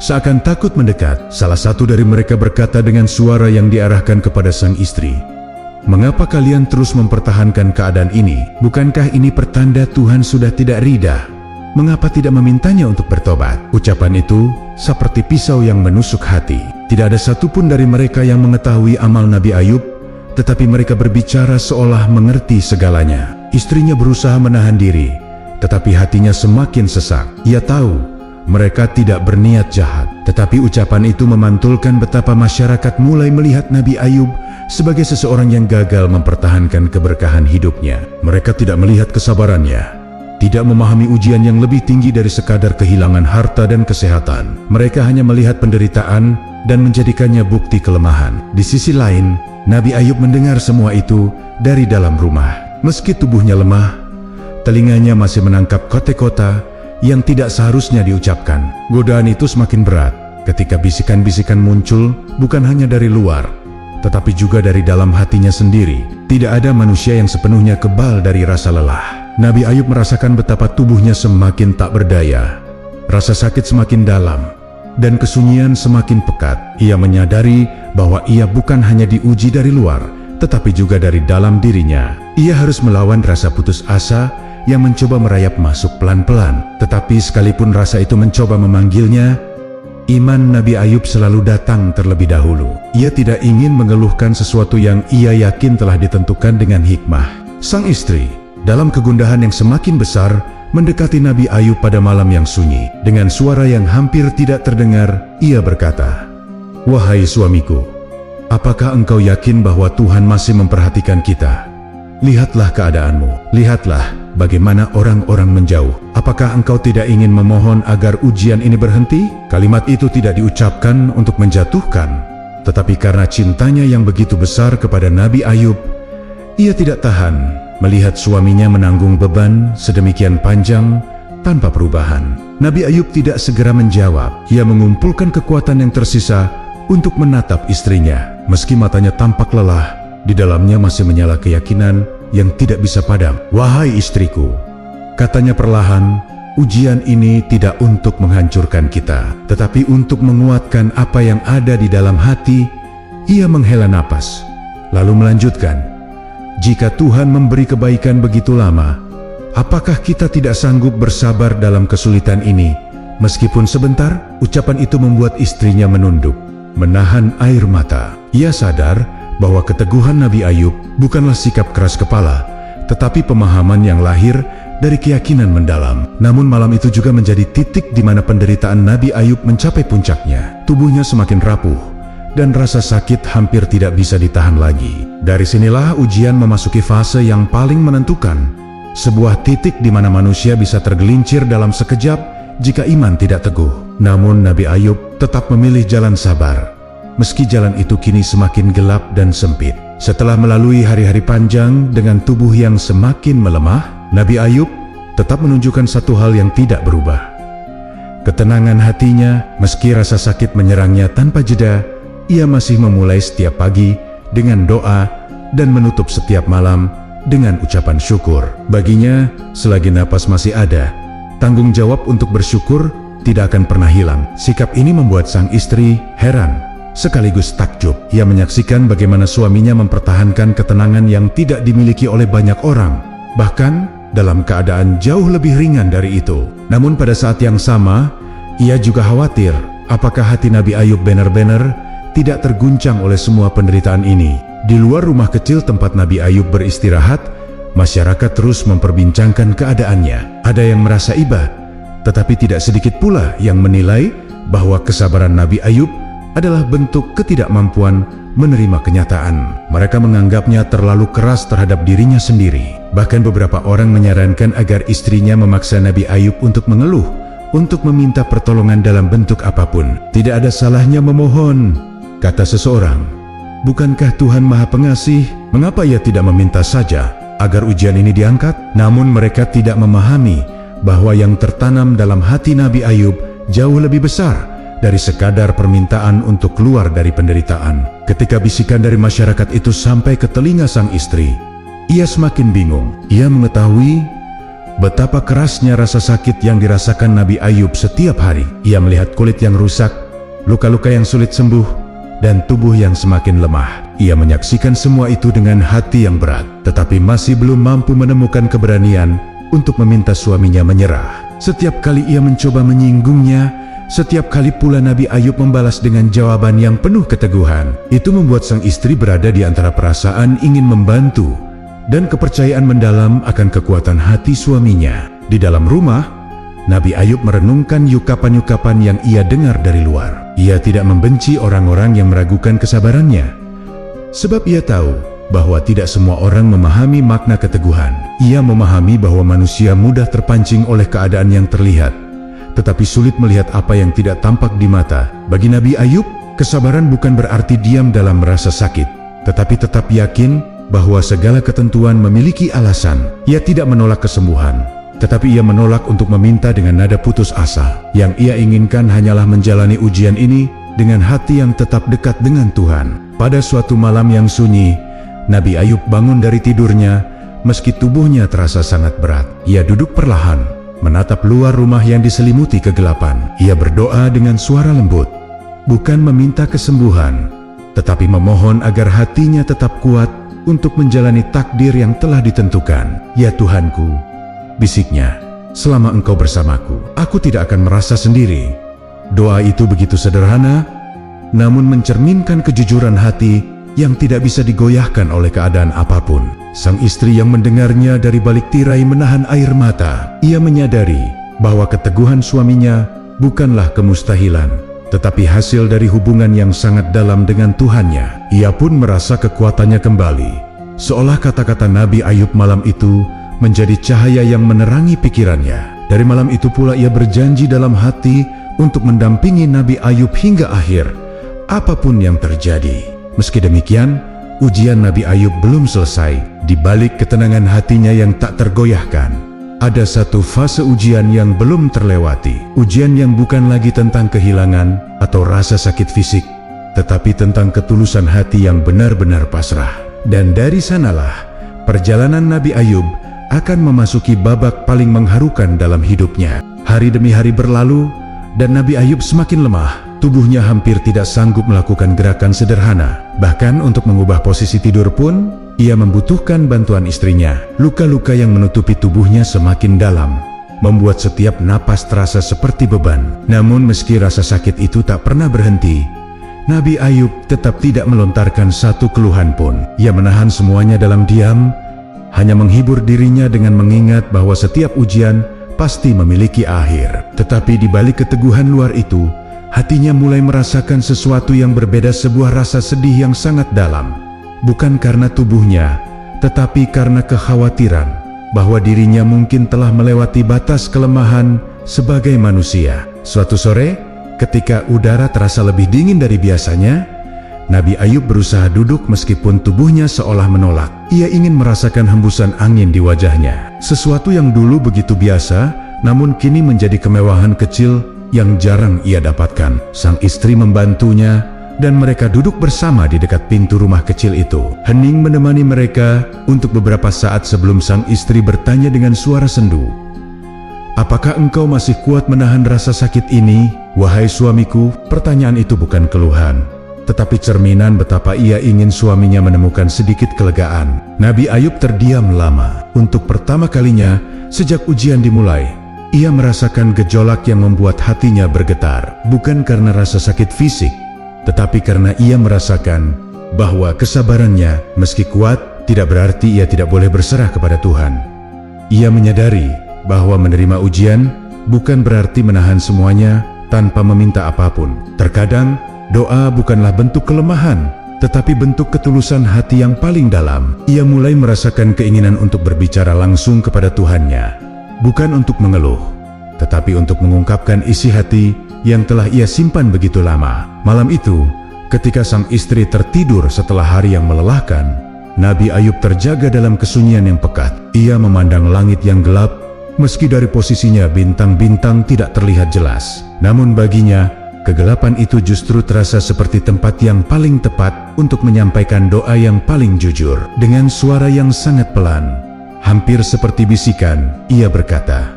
seakan takut mendekat. Salah satu dari mereka berkata dengan suara yang diarahkan kepada sang istri, "Mengapa kalian terus mempertahankan keadaan ini? Bukankah ini pertanda Tuhan sudah tidak ridha? Mengapa tidak memintanya untuk bertobat?" Ucapan itu seperti pisau yang menusuk hati. Tidak ada satupun dari mereka yang mengetahui amal Nabi Ayub, tetapi mereka berbicara seolah mengerti segalanya. Istrinya berusaha menahan diri, tetapi hatinya semakin sesak. Ia tahu mereka tidak berniat jahat, tetapi ucapan itu memantulkan betapa masyarakat mulai melihat Nabi Ayub sebagai seseorang yang gagal mempertahankan keberkahan hidupnya. Mereka tidak melihat kesabarannya, tidak memahami ujian yang lebih tinggi dari sekadar kehilangan harta dan kesehatan. Mereka hanya melihat penderitaan dan menjadikannya bukti kelemahan. Di sisi lain, Nabi Ayub mendengar semua itu dari dalam rumah. Meski tubuhnya lemah, telinganya masih menangkap kota-kota yang tidak seharusnya diucapkan. Godaan itu semakin berat ketika bisikan-bisikan muncul bukan hanya dari luar, tetapi juga dari dalam hatinya sendiri. Tidak ada manusia yang sepenuhnya kebal dari rasa lelah. Nabi Ayub merasakan betapa tubuhnya semakin tak berdaya, rasa sakit semakin dalam, dan kesunyian semakin pekat. Ia menyadari bahwa ia bukan hanya diuji dari luar, tetapi juga dari dalam dirinya. Ia harus melawan rasa putus asa yang mencoba merayap masuk pelan-pelan. Tetapi sekalipun rasa itu mencoba memanggilnya, iman Nabi Ayub selalu datang terlebih dahulu. Ia tidak ingin mengeluhkan sesuatu yang ia yakin telah ditentukan dengan hikmah. Sang istri, dalam kegundahan yang semakin besar, mendekati Nabi Ayub pada malam yang sunyi. Dengan suara yang hampir tidak terdengar, ia berkata, "Wahai suamiku, apakah engkau yakin bahwa Tuhan masih memperhatikan kita? Lihatlah keadaanmu, lihatlah bagaimana orang-orang menjauh. Apakah engkau tidak ingin memohon agar ujian ini berhenti?" Kalimat itu tidak diucapkan untuk menjatuhkan, tetapi karena cintanya yang begitu besar kepada Nabi Ayub, ia tidak tahan melihat suaminya menanggung beban sedemikian panjang tanpa perubahan. Nabi Ayub tidak segera menjawab. Ia mengumpulkan kekuatan yang tersisa untuk menatap istrinya. Meski matanya tampak lelah, di dalamnya masih menyala keyakinan yang tidak bisa padam. "Wahai istriku," katanya perlahan, "ujian ini tidak untuk menghancurkan kita, tetapi untuk menguatkan apa yang ada di dalam hati." Ia menghela napas, lalu melanjutkan, "Jika Tuhan memberi kebaikan begitu lama, apakah kita tidak sanggup bersabar dalam kesulitan ini, meskipun sebentar?" Ucapan itu membuat istrinya menunduk, menahan air mata. Ia sadar bahwa keteguhan Nabi Ayub bukanlah sikap keras kepala, tetapi pemahaman yang lahir dari keyakinan mendalam. Namun malam itu juga menjadi titik di mana penderitaan Nabi Ayub mencapai puncaknya. Tubuhnya semakin rapuh, dan rasa sakit hampir tidak bisa ditahan lagi. Dari sinilah ujian memasuki fase yang paling menentukan. Sebuah titik di mana manusia bisa tergelincir dalam sekejap jika iman tidak teguh. Namun Nabi Ayub tetap memilih jalan sabar, meski jalan itu kini semakin gelap dan sempit. Setelah melalui hari-hari panjang dengan tubuh yang semakin melemah, Nabi Ayub tetap menunjukkan satu hal yang tidak berubah: ketenangan hatinya. Meski rasa sakit menyerangnya tanpa jeda, ia masih memulai setiap pagi dengan doa dan menutup setiap malam dengan ucapan syukur. Baginya, selagi napas masih ada, tanggung jawab untuk bersyukur tidak akan pernah hilang. Sikap ini membuat sang istri heran. sekaligus takjub. Ia menyaksikan bagaimana suaminya mempertahankan ketenangan yang tidak dimiliki oleh banyak orang, bahkan dalam keadaan jauh lebih ringan dari itu. Namun pada saat yang sama, ia juga khawatir apakah hati Nabi Ayub benar-benar tidak terguncang oleh semua penderitaan ini. Di luar rumah kecil tempat Nabi Ayub beristirahat, masyarakat terus memperbincangkan keadaannya. Ada yang merasa iba, tetapi tidak sedikit pula yang menilai bahwa kesabaran Nabi Ayub adalah bentuk ketidakmampuan menerima kenyataan. Mereka menganggapnya terlalu keras terhadap dirinya sendiri. Bahkan beberapa orang menyarankan agar istrinya memaksa Nabi Ayub untuk mengeluh, untuk meminta pertolongan dalam bentuk apapun. Tidak ada salahnya memohon, kata seseorang. Bukankah Tuhan Maha Pengasih? Mengapa ia tidak meminta saja agar ujian ini diangkat? Namun mereka tidak memahami bahwa yang tertanam dalam hati Nabi Ayub jauh lebih besar dari sekadar permintaan untuk keluar dari penderitaan. Ketika bisikan dari masyarakat itu sampai ke telinga sang istri, ia semakin bingung. Ia mengetahui betapa kerasnya rasa sakit yang dirasakan Nabi Ayub setiap hari. Ia melihat kulit yang rusak, luka-luka yang sulit sembuh, dan tubuh yang semakin lemah. Ia menyaksikan semua itu dengan hati yang berat, tetapi masih belum mampu menemukan keberanian untuk meminta suaminya menyerah. Setiap kali ia mencoba menyinggungnya, setiap kali pula Nabi Ayub membalas dengan jawaban yang penuh keteguhan. Itu membuat sang istri berada di antara perasaan ingin membantu dan kepercayaan mendalam akan kekuatan hati suaminya. Di dalam rumah, Nabi Ayub merenungkan yukapan-yukapan yang ia dengar dari luar. Ia tidak membenci orang-orang yang meragukan kesabarannya, sebab ia tahu bahwa tidak semua orang memahami makna keteguhan. Ia memahami bahwa manusia mudah terpancing oleh keadaan yang terlihat, tetapi sulit melihat apa yang tidak tampak di mata. Bagi Nabi Ayub, kesabaran bukan berarti diam dalam rasa sakit, tetapi tetap yakin bahwa segala ketentuan memiliki alasan. Ia tidak menolak kesembuhan, tetapi ia menolak untuk meminta dengan nada putus asa. Yang ia inginkan hanyalah menjalani ujian ini dengan hati yang tetap dekat dengan Tuhan. Pada suatu malam yang sunyi, Nabi Ayub bangun dari tidurnya meski tubuhnya terasa sangat berat. Ia duduk perlahan, menatap luar rumah yang diselimuti kegelapan. Ia berdoa dengan suara lembut, bukan meminta kesembuhan, tetapi memohon agar hatinya tetap kuat untuk menjalani takdir yang telah ditentukan. Ya Tuhanku, bisiknya, selama Engkau bersamaku, aku tidak akan merasa sendiri. Doa itu begitu sederhana, namun mencerminkan kejujuran hati yang tidak bisa digoyahkan oleh keadaan apapun. Sang istri yang mendengarnya dari balik tirai menahan air mata. Ia menyadari bahwa keteguhan suaminya bukanlah kemustahilan, tetapi hasil dari hubungan yang sangat dalam dengan Tuhannya. Ia pun merasa kekuatannya kembali, seolah kata-kata Nabi Ayub malam itu menjadi cahaya yang menerangi pikirannya. Dari malam itu pula ia berjanji dalam hati untuk mendampingi Nabi Ayub hingga akhir, apapun yang terjadi. Meski demikian, ujian Nabi Ayub belum selesai. Di balik ketenangan hatinya yang tak tergoyahkan, ada satu fase ujian yang belum terlewati. Ujian yang bukan lagi tentang kehilangan atau rasa sakit fisik, tetapi tentang ketulusan hati yang benar-benar pasrah. Dan dari sanalah perjalanan Nabi Ayub akan memasuki babak paling mengharukan dalam hidupnya. Hari demi hari berlalu, dan Nabi Ayub semakin lemah. Tubuhnya hampir tidak sanggup melakukan gerakan sederhana. Bahkan untuk mengubah posisi tidur pun, ia membutuhkan bantuan istrinya. Luka-luka yang menutupi tubuhnya semakin dalam, membuat setiap napas terasa seperti beban. Namun meski rasa sakit itu tak pernah berhenti, Nabi Ayub tetap tidak melontarkan satu keluhan pun. Ia menahan semuanya dalam diam, hanya menghibur dirinya dengan mengingat bahwa setiap ujian pasti memiliki akhir. Tetapi di balik keteguhan luar itu, hatinya mulai merasakan sesuatu yang berbeda, sebuah rasa sedih yang sangat dalam. Bukan karena tubuhnya, tetapi karena kekhawatiran bahwa dirinya mungkin telah melewati batas kelemahan sebagai manusia. Suatu sore, ketika udara terasa lebih dingin dari biasanya, Nabi Ayub berusaha duduk meskipun tubuhnya seolah menolak. Ia ingin merasakan hembusan angin di wajahnya. Sesuatu yang dulu begitu biasa, namun kini menjadi kemewahan kecil yang jarang ia dapatkan. Sang istri membantunya, dan mereka duduk bersama di dekat pintu rumah kecil itu. Hening menemani mereka untuk beberapa saat sebelum sang istri bertanya dengan suara sendu, "Apakah engkau masih kuat menahan rasa sakit ini, wahai suamiku?" Pertanyaan itu bukan keluhan, tetapi cerminan betapa ia ingin suaminya menemukan sedikit kelegaan. Nabi Ayub terdiam lama. Untuk pertama kalinya sejak ujian dimulai, ia merasakan gejolak yang membuat hatinya bergetar. Bukan karena rasa sakit fisik, tetapi karena ia merasakan bahwa kesabarannya meski kuat tidak berarti ia tidak boleh berserah kepada Tuhan. Ia menyadari bahwa menerima ujian bukan berarti menahan semuanya tanpa meminta apapun. Terkadang doa bukanlah bentuk kelemahan, tetapi bentuk ketulusan hati yang paling dalam. Ia mulai merasakan keinginan untuk berbicara langsung kepada Tuhannya, bukan untuk mengeluh, tetapi untuk mengungkapkan isi hati yang telah ia simpan begitu lama. Malam itu, ketika sang istri tertidur setelah hari yang melelahkan, Nabi Ayub terjaga dalam kesunyian yang pekat. Ia memandang langit yang gelap, meski dari posisinya bintang-bintang tidak terlihat jelas. Namun baginya, kegelapan itu justru terasa seperti tempat yang paling tepat untuk menyampaikan doa yang paling jujur. Dengan suara yang sangat pelan, hampir seperti bisikan, ia berkata,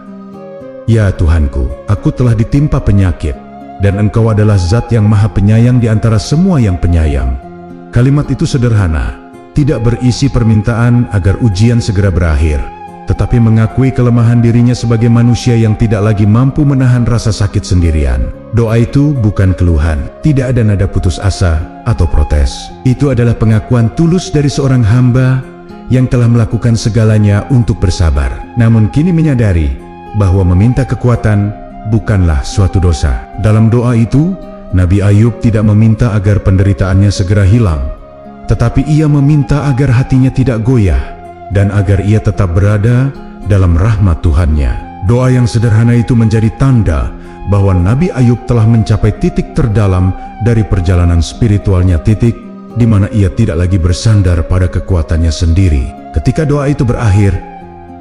"Ya Tuhanku, aku telah ditimpa penyakit, dan Engkau adalah Zat yang Maha Penyayang di antara semua yang penyayang." Kalimat itu sederhana, tidak berisi permintaan agar ujian segera berakhir, tetapi mengakui kelemahan dirinya sebagai manusia yang tidak lagi mampu menahan rasa sakit sendirian. Doa itu bukan keluhan, tidak ada nada putus asa atau protes. Itu adalah pengakuan tulus dari seorang hamba yang telah melakukan segalanya untuk bersabar, namun kini menyadari bahwa meminta kekuatan bukanlah suatu dosa. Dalam doa itu, Nabi Ayub tidak meminta agar penderitaannya segera hilang, tetapi ia meminta agar hatinya tidak goyah dan agar ia tetap berada dalam rahmat Tuhannya. Doa yang sederhana itu menjadi tanda bahwa Nabi Ayub telah mencapai titik terdalam dari perjalanan spiritualnya, titik di mana ia tidak lagi bersandar pada kekuatannya sendiri. Ketika doa itu berakhir,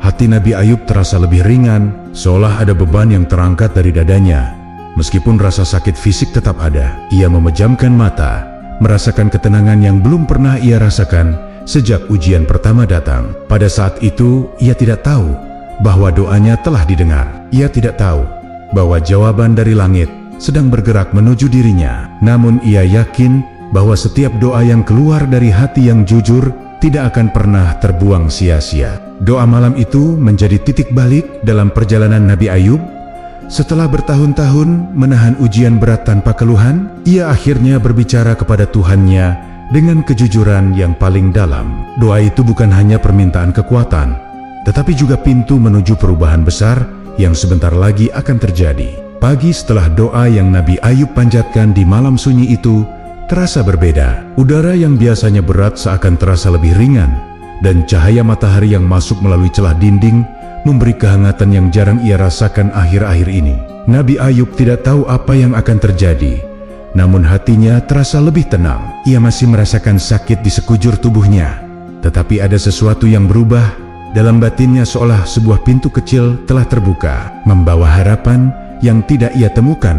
hati Nabi Ayub terasa lebih ringan, seolah ada beban yang terangkat dari dadanya. Meskipun rasa sakit fisik tetap ada, ia memejamkan mata, merasakan ketenangan yang belum pernah ia rasakan sejak ujian pertama datang. Pada saat itu, ia tidak tahu bahwa doanya telah didengar. Ia tidak tahu bahwa jawaban dari langit sedang bergerak menuju dirinya. Namun ia yakin bahwa setiap doa yang keluar dari hati yang jujur tidak akan pernah terbuang sia-sia. Doa malam itu menjadi titik balik dalam perjalanan Nabi Ayub. Setelah bertahun-tahun menahan ujian berat tanpa keluhan, ia akhirnya berbicara kepada Tuhannya dengan kejujuran yang paling dalam. Doa itu bukan hanya permintaan kekuatan, tetapi juga pintu menuju perubahan besar yang sebentar lagi akan terjadi. Pagi setelah doa yang Nabi Ayub panjatkan di malam sunyi itu terasa berbeda. Udara yang biasanya berat seakan terasa lebih ringan, dan cahaya matahari yang masuk melalui celah dinding memberi kehangatan yang jarang ia rasakan akhir-akhir ini. Nabi Ayub tidak tahu apa yang akan terjadi, namun hatinya terasa lebih tenang. Ia masih merasakan sakit di sekujur tubuhnya, tetapi ada sesuatu yang berubah dalam batinnya, seolah sebuah pintu kecil telah terbuka, membawa harapan yang tidak ia temukan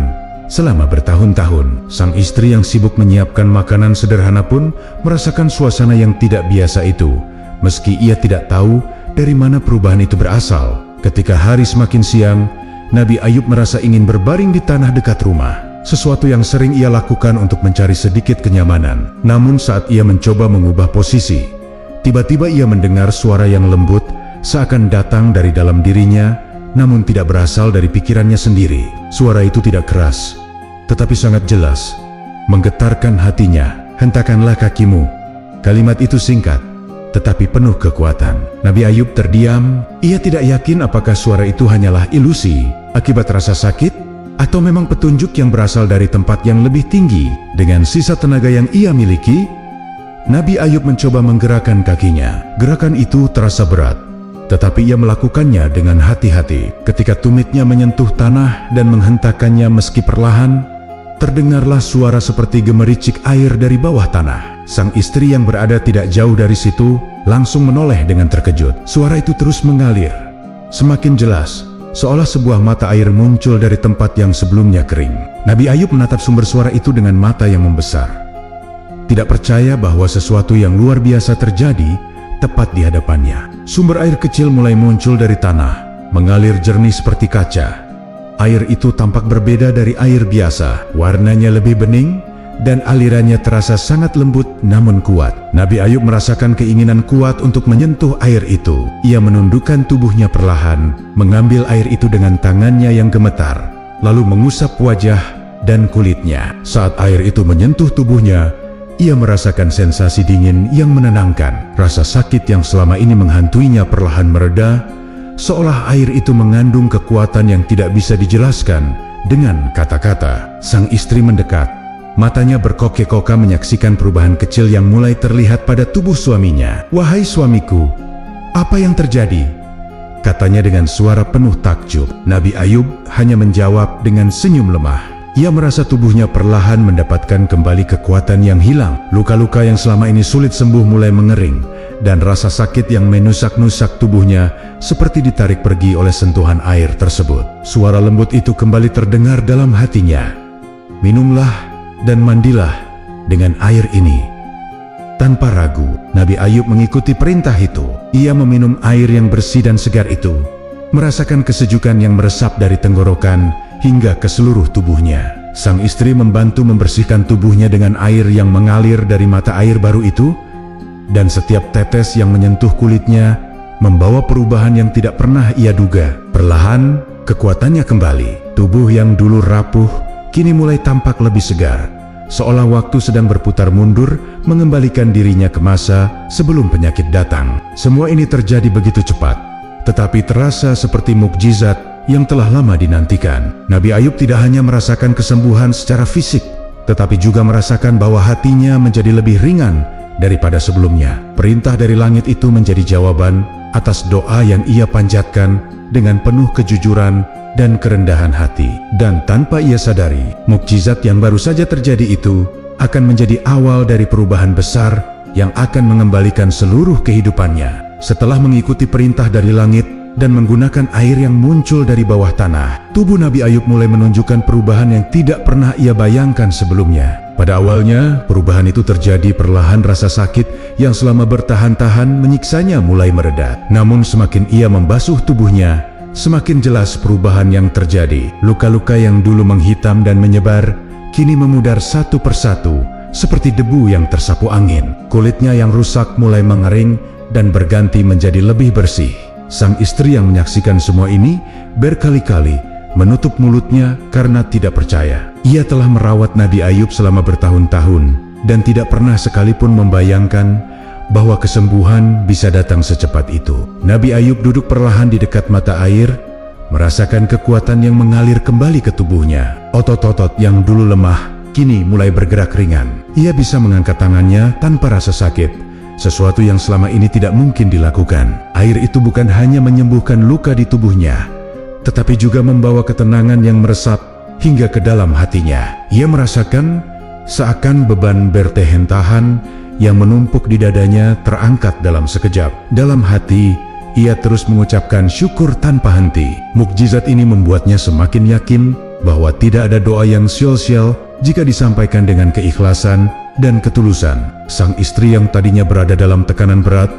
selama bertahun-tahun. Sang istri yang sibuk menyiapkan makanan sederhana pun merasakan suasana yang tidak biasa itu, meski ia tidak tahu dari mana perubahan itu berasal. Ketika hari semakin siang, Nabi Ayub merasa ingin berbaring di tanah dekat rumah, sesuatu yang sering ia lakukan untuk mencari sedikit kenyamanan. Namun saat ia mencoba mengubah posisi, tiba-tiba ia mendengar suara yang lembut seakan datang dari dalam dirinya, namun tidak berasal dari pikirannya sendiri. Suara itu tidak keras, tetapi sangat jelas, menggetarkan hatinya. "Hentakanlah kakimu." Kalimat itu singkat, tetapi penuh kekuatan. Nabi Ayub terdiam. Ia tidak yakin apakah suara itu hanyalah ilusi akibat rasa sakit, atau memang petunjuk yang berasal dari tempat yang lebih tinggi. Dengan sisa tenaga yang ia miliki, Nabi Ayub mencoba menggerakkan kakinya. Gerakan itu terasa berat, tetapi ia melakukannya dengan hati-hati. Ketika tumitnya menyentuh tanah dan menghentakkannya meski perlahan, terdengarlah suara seperti gemericik air dari bawah tanah. Sang istri yang berada tidak jauh dari situ langsung menoleh dengan terkejut. Suara itu terus mengalir, semakin jelas, seolah sebuah mata air muncul dari tempat yang sebelumnya kering. Nabi Ayub menatap sumber suara itu dengan mata yang membesar, tidak percaya bahwa sesuatu yang luar biasa terjadi tepat di hadapannya. Sumber air kecil mulai muncul dari tanah, mengalir jernih seperti kaca. Air itu tampak berbeda dari air biasa, warnanya lebih bening dan alirannya terasa sangat lembut namun kuat. Nabi Ayub merasakan keinginan kuat untuk menyentuh air itu. Ia menundukkan tubuhnya perlahan, mengambil air itu dengan tangannya yang gemetar, lalu mengusap wajah dan kulitnya. Saat air itu menyentuh tubuhnya, ia merasakan sensasi dingin yang menenangkan. Rasa sakit yang selama ini menghantuinya perlahan mereda, seolah air itu mengandung kekuatan yang tidak bisa dijelaskan dengan kata-kata. Sang istri mendekat. Matanya berkoke-koka menyaksikan perubahan kecil yang mulai terlihat pada tubuh suaminya. "Wahai suamiku, apa yang terjadi?" katanya dengan suara penuh takjub. Nabi Ayub hanya menjawab dengan senyum lemah. Ia merasa tubuhnya perlahan mendapatkan kembali kekuatan yang hilang. Luka-luka yang selama ini sulit sembuh mulai mengering, dan rasa sakit yang menusak-nusak tubuhnya seperti ditarik pergi oleh sentuhan air tersebut. Suara lembut itu kembali terdengar dalam hatinya. "Minumlah dan mandilah dengan air ini." Tanpa ragu, Nabi Ayub mengikuti perintah itu. Ia meminum air yang bersih dan segar itu, merasakan kesejukan yang meresap dari tenggorokan hingga ke seluruh tubuhnya. Sang istri membantu membersihkan tubuhnya dengan air yang mengalir dari mata air baru itu, dan setiap tetes yang menyentuh kulitnya membawa perubahan yang tidak pernah ia duga. Perlahan, kekuatannya kembali. Tubuh yang dulu rapuh kini mulai tampak lebih segar, seolah waktu sedang berputar mundur, mengembalikan dirinya ke masa sebelum penyakit datang. Semua ini terjadi begitu cepat, tetapi terasa seperti mukjizat yang telah lama dinantikan. Nabi Ayub tidak hanya merasakan kesembuhan secara fisik, tetapi juga merasakan bahwa hatinya menjadi lebih ringan daripada sebelumnya. Perintah dari langit itu menjadi jawaban atas doa yang ia panjatkan dengan penuh kejujuran dan kerendahan hati. Dan tanpa ia sadari, mukjizat yang baru saja terjadi itu akan menjadi awal dari perubahan besar yang akan mengembalikan seluruh kehidupannya. Setelah mengikuti perintah dari langit dan menggunakan air yang muncul dari bawah tanah, tubuh Nabi Ayub mulai menunjukkan perubahan yang tidak pernah ia bayangkan sebelumnya. Pada awalnya, perubahan itu terjadi perlahan. Rasa sakit yang selama bertahan-tahan menyiksanya mulai mereda. Namun semakin ia membasuh tubuhnya, semakin jelas perubahan yang terjadi. Luka-luka yang dulu menghitam dan menyebar, kini memudar satu persatu, seperti debu yang tersapu angin. Kulitnya yang rusak mulai mengering dan berganti menjadi lebih bersih. Sang istri yang menyaksikan semua ini berkali-kali menutup mulutnya karena tidak percaya. Ia telah merawat Nabi Ayub selama bertahun-tahun dan tidak pernah sekalipun membayangkan bahwa kesembuhan bisa datang secepat itu. Nabi Ayub duduk perlahan di dekat mata air, merasakan kekuatan yang mengalir kembali ke tubuhnya. Otot-otot yang dulu lemah kini mulai bergerak ringan. Ia bisa mengangkat tangannya tanpa rasa sakit, sesuatu yang selama ini tidak mungkin dilakukan. Air itu bukan hanya menyembuhkan luka di tubuhnya, tetapi juga membawa ketenangan yang meresap hingga ke dalam hatinya. Ia merasakan seakan beban bertahan-tahan yang menumpuk di dadanya terangkat dalam sekejap. Dalam hati, ia terus mengucapkan syukur tanpa henti. Mukjizat ini membuatnya semakin yakin bahwa tidak ada doa yang sia-sia jika disampaikan dengan keikhlasan dan ketulusan. Sang istri yang tadinya berada dalam tekanan berat,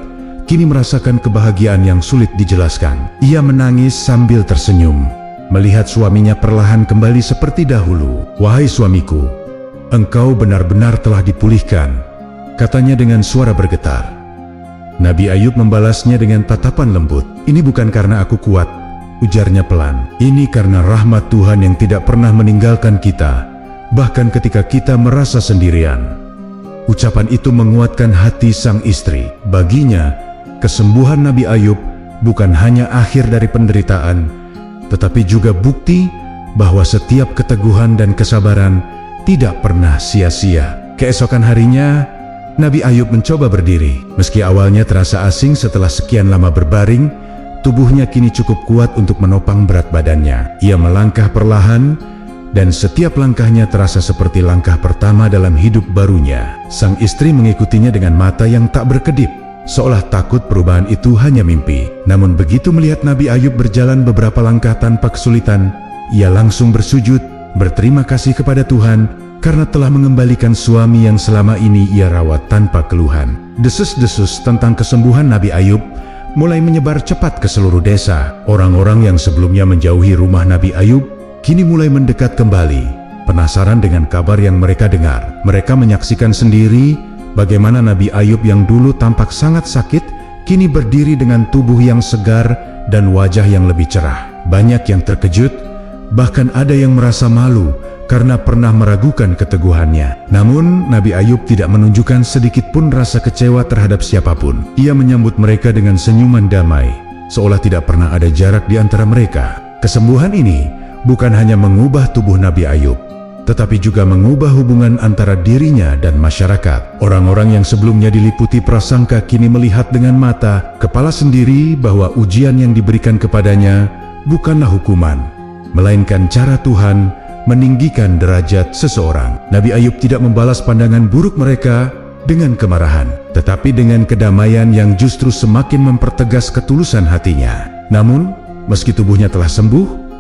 kini merasakan kebahagiaan yang sulit dijelaskan. Ia menangis sambil tersenyum, melihat suaminya perlahan kembali seperti dahulu. "Wahai suamiku, engkau benar-benar telah dipulihkan," katanya dengan suara bergetar. Nabi Ayub membalasnya dengan tatapan lembut. "Ini bukan karena aku kuat," ujarnya pelan. "Ini karena rahmat Tuhan yang tidak pernah meninggalkan kita, bahkan ketika kita merasa sendirian." Ucapan itu menguatkan hati sang istri. Baginya, kesembuhan Nabi Ayub bukan hanya akhir dari penderitaan, tetapi juga bukti bahwa setiap keteguhan dan kesabaran tidak pernah sia-sia. Keesokan harinya, Nabi Ayub mencoba berdiri. Meski awalnya terasa asing, setelah sekian lama berbaring, tubuhnya kini cukup kuat untuk menopang berat badannya. Ia melangkah perlahan, dan setiap langkahnya terasa seperti langkah pertama dalam hidup barunya. Sang istri mengikutinya dengan mata yang tak berkedip, seolah takut perubahan itu hanya mimpi. Namun begitu melihat Nabi Ayub berjalan beberapa langkah tanpa kesulitan, ia langsung bersujud, berterima kasih kepada Tuhan karena telah mengembalikan suami yang selama ini ia rawat tanpa keluhan. Desus-desus tentang kesembuhan Nabi Ayub mulai menyebar cepat ke seluruh desa. Orang-orang yang sebelumnya menjauhi rumah Nabi Ayub kini mulai mendekat kembali. penasaran dengan kabar yang mereka dengar. Mereka menyaksikan sendiri bagaimana Nabi Ayub yang dulu tampak sangat sakit, kini berdiri dengan tubuh yang segar dan wajah yang lebih cerah. Banyak yang terkejut, bahkan ada yang merasa malu karena pernah meragukan keteguhannya. Namun, Nabi Ayub tidak menunjukkan sedikit pun rasa kecewa terhadap siapapun. Ia menyambut mereka dengan senyuman damai, seolah tidak pernah ada jarak di antara mereka. Kesembuhan ini bukan hanya mengubah tubuh Nabi Ayub, tetapi juga mengubah hubungan antara dirinya dan masyarakat. Orang-orang yang sebelumnya diliputi prasangka kini melihat dengan mata kepala sendiri bahwa ujian yang diberikan kepadanya bukanlah hukuman, melainkan cara Tuhan meninggikan derajat seseorang. Nabi Ayub tidak membalas pandangan buruk mereka dengan kemarahan, tetapi dengan kedamaian yang justru semakin mempertegas ketulusan hatinya. Namun, meski tubuhnya telah sembuh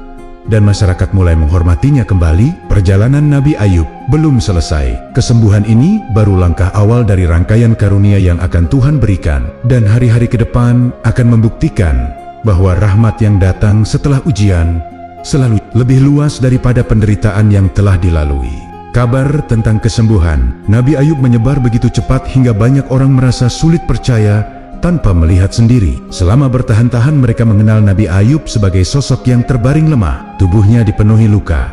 dan masyarakat mulai menghormatinya kembali, perjalanan Nabi Ayub belum selesai. Kesembuhan ini baru langkah awal dari rangkaian karunia yang akan Tuhan berikan, dan hari-hari ke depan akan membuktikan bahwa rahmat yang datang setelah ujian selalu lebih luas daripada penderitaan yang telah dilalui. Kabar tentang kesembuhan Nabi Ayub menyebar begitu cepat hingga banyak orang merasa sulit percaya tanpa melihat sendiri. Selama bertahan-tahan mereka mengenal Nabi Ayub sebagai sosok yang terbaring lemah, tubuhnya dipenuhi luka,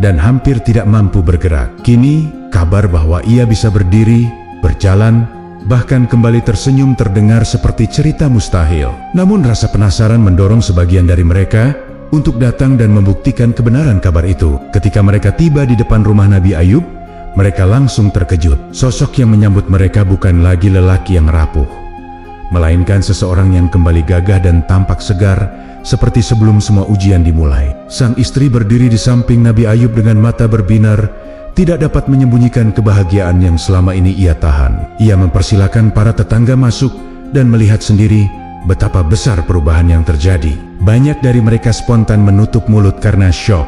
dan hampir tidak mampu bergerak. Kini, kabar bahwa ia bisa berdiri, berjalan, bahkan kembali tersenyum terdengar seperti cerita mustahil. Namun rasa penasaran mendorong sebagian dari mereka untuk datang dan membuktikan kebenaran kabar itu. Ketika mereka tiba di depan rumah Nabi Ayub, mereka langsung terkejut. Sosok yang menyambut mereka bukan lagi lelaki yang rapuh, melainkan seseorang yang kembali gagah dan tampak segar seperti sebelum semua ujian dimulai. Sang istri berdiri di samping Nabi Ayub dengan mata berbinar, tidak dapat menyembunyikan kebahagiaan yang selama ini ia tahan. Ia mempersilakan para tetangga masuk dan melihat sendiri betapa besar perubahan yang terjadi. Banyak dari mereka spontan menutup mulut karena syok,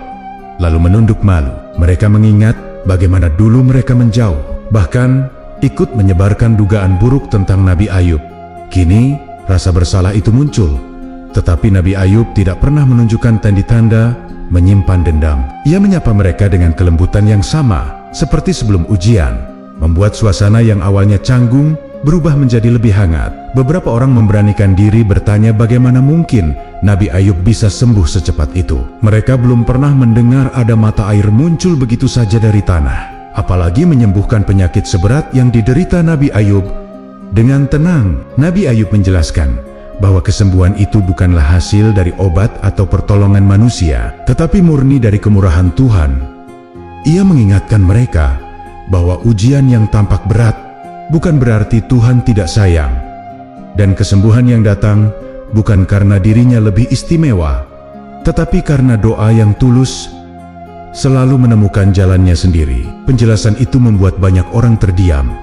lalu menunduk malu. Mereka mengingat bagaimana dulu mereka menjauh, bahkan ikut menyebarkan dugaan buruk tentang Nabi Ayub. Kini, rasa bersalah itu muncul, tetapi Nabi Ayub tidak pernah menunjukkan tanda-tanda menyimpan dendam. Ia menyapa mereka dengan kelembutan yang sama, seperti sebelum ujian, membuat suasana yang awalnya canggung berubah menjadi lebih hangat. Beberapa orang memberanikan diri bertanya bagaimana mungkin Nabi Ayub bisa sembuh secepat itu. Mereka belum pernah mendengar ada mata air muncul begitu saja dari tanah, apalagi menyembuhkan penyakit seberat yang diderita Nabi Ayub. Dengan tenang, Nabi Ayub menjelaskan bahwa kesembuhan itu bukanlah hasil dari obat atau pertolongan manusia, tetapi murni dari kemurahan Tuhan. Ia mengingatkan mereka bahwa ujian yang tampak berat bukan berarti Tuhan tidak sayang, dan kesembuhan yang datang bukan karena dirinya lebih istimewa, tetapi karena doa yang tulus selalu menemukan jalannya sendiri. Penjelasan itu membuat banyak orang terdiam,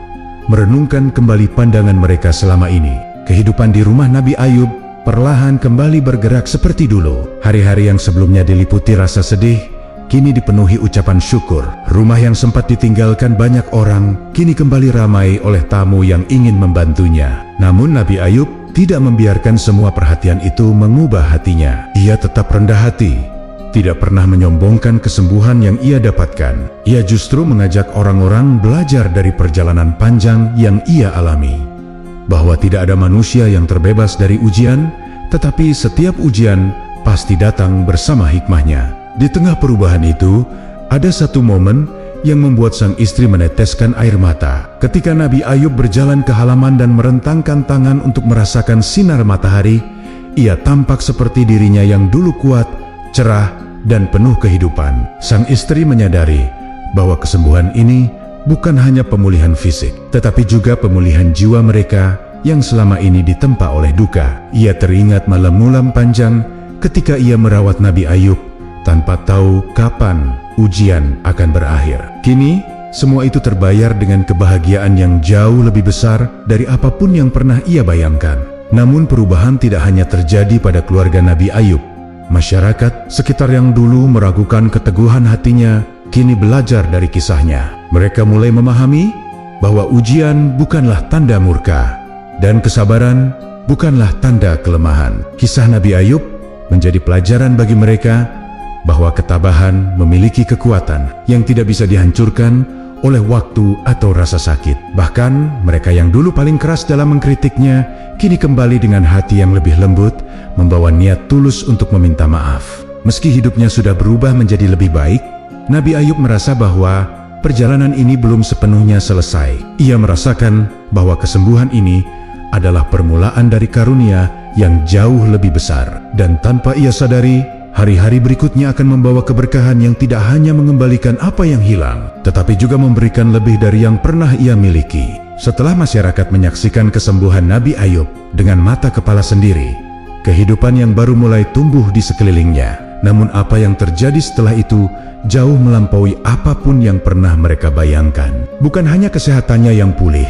merenungkan kembali pandangan mereka selama ini. Kehidupan di rumah Nabi Ayub perlahan kembali bergerak seperti dulu. Hari-hari yang sebelumnya diliputi rasa sedih, kini dipenuhi ucapan syukur. Rumah yang sempat ditinggalkan banyak orang, kini kembali ramai oleh tamu yang ingin membantunya. Namun Nabi Ayub tidak membiarkan semua perhatian itu mengubah hatinya. Ia tetap rendah hati, tidak pernah menyombongkan kesembuhan yang ia dapatkan. Ia justru mengajak orang-orang belajar dari perjalanan panjang yang ia alami, bahwa tidak ada manusia yang terbebas dari ujian, tetapi setiap ujian pasti datang bersama hikmahnya. Di tengah perubahan itu, ada satu momen yang membuat sang istri meneteskan air mata. Ketika Nabi Ayub berjalan ke halaman dan merentangkan tangan untuk merasakan sinar matahari, ia tampak seperti dirinya yang dulu kuat, cerah, dan penuh kehidupan. Sang istri menyadari bahwa kesembuhan ini bukan hanya pemulihan fisik, tetapi juga pemulihan jiwa mereka yang selama ini ditempa oleh duka. Ia teringat malam-malam panjang ketika ia merawat Nabi Ayub tanpa tahu kapan ujian akan berakhir. Kini, semua itu terbayar dengan kebahagiaan yang jauh lebih besar dari apapun yang pernah ia bayangkan. Namun perubahan tidak hanya terjadi pada keluarga Nabi Ayub. Masyarakat sekitar yang dulu meragukan keteguhan hatinya, kini belajar dari kisahnya. Mereka mulai memahami bahwa ujian bukanlah tanda murka, dan kesabaran bukanlah tanda kelemahan. Kisah Nabi Ayub menjadi pelajaran bagi mereka bahwa ketabahan memiliki kekuatan yang tidak bisa dihancurkan oleh waktu atau rasa sakit. Bahkan mereka yang dulu paling keras dalam mengkritiknya, kini kembali dengan hati yang lebih lembut, membawa niat tulus untuk meminta maaf. Meski hidupnya sudah berubah menjadi lebih baik, Nabi Ayub merasa bahwa perjalanan ini belum sepenuhnya selesai. Ia merasakan bahwa kesembuhan ini adalah permulaan dari karunia yang jauh lebih besar. Dan tanpa ia sadari, hari-hari berikutnya akan membawa keberkahan yang tidak hanya mengembalikan apa yang hilang, tetapi juga memberikan lebih dari yang pernah ia miliki. Setelah masyarakat menyaksikan kesembuhan Nabi Ayub dengan mata kepala sendiri, kehidupan yang baru mulai tumbuh di sekelilingnya. Namun apa yang terjadi setelah itu jauh melampaui apapun yang pernah mereka bayangkan. Bukan hanya kesehatannya yang pulih,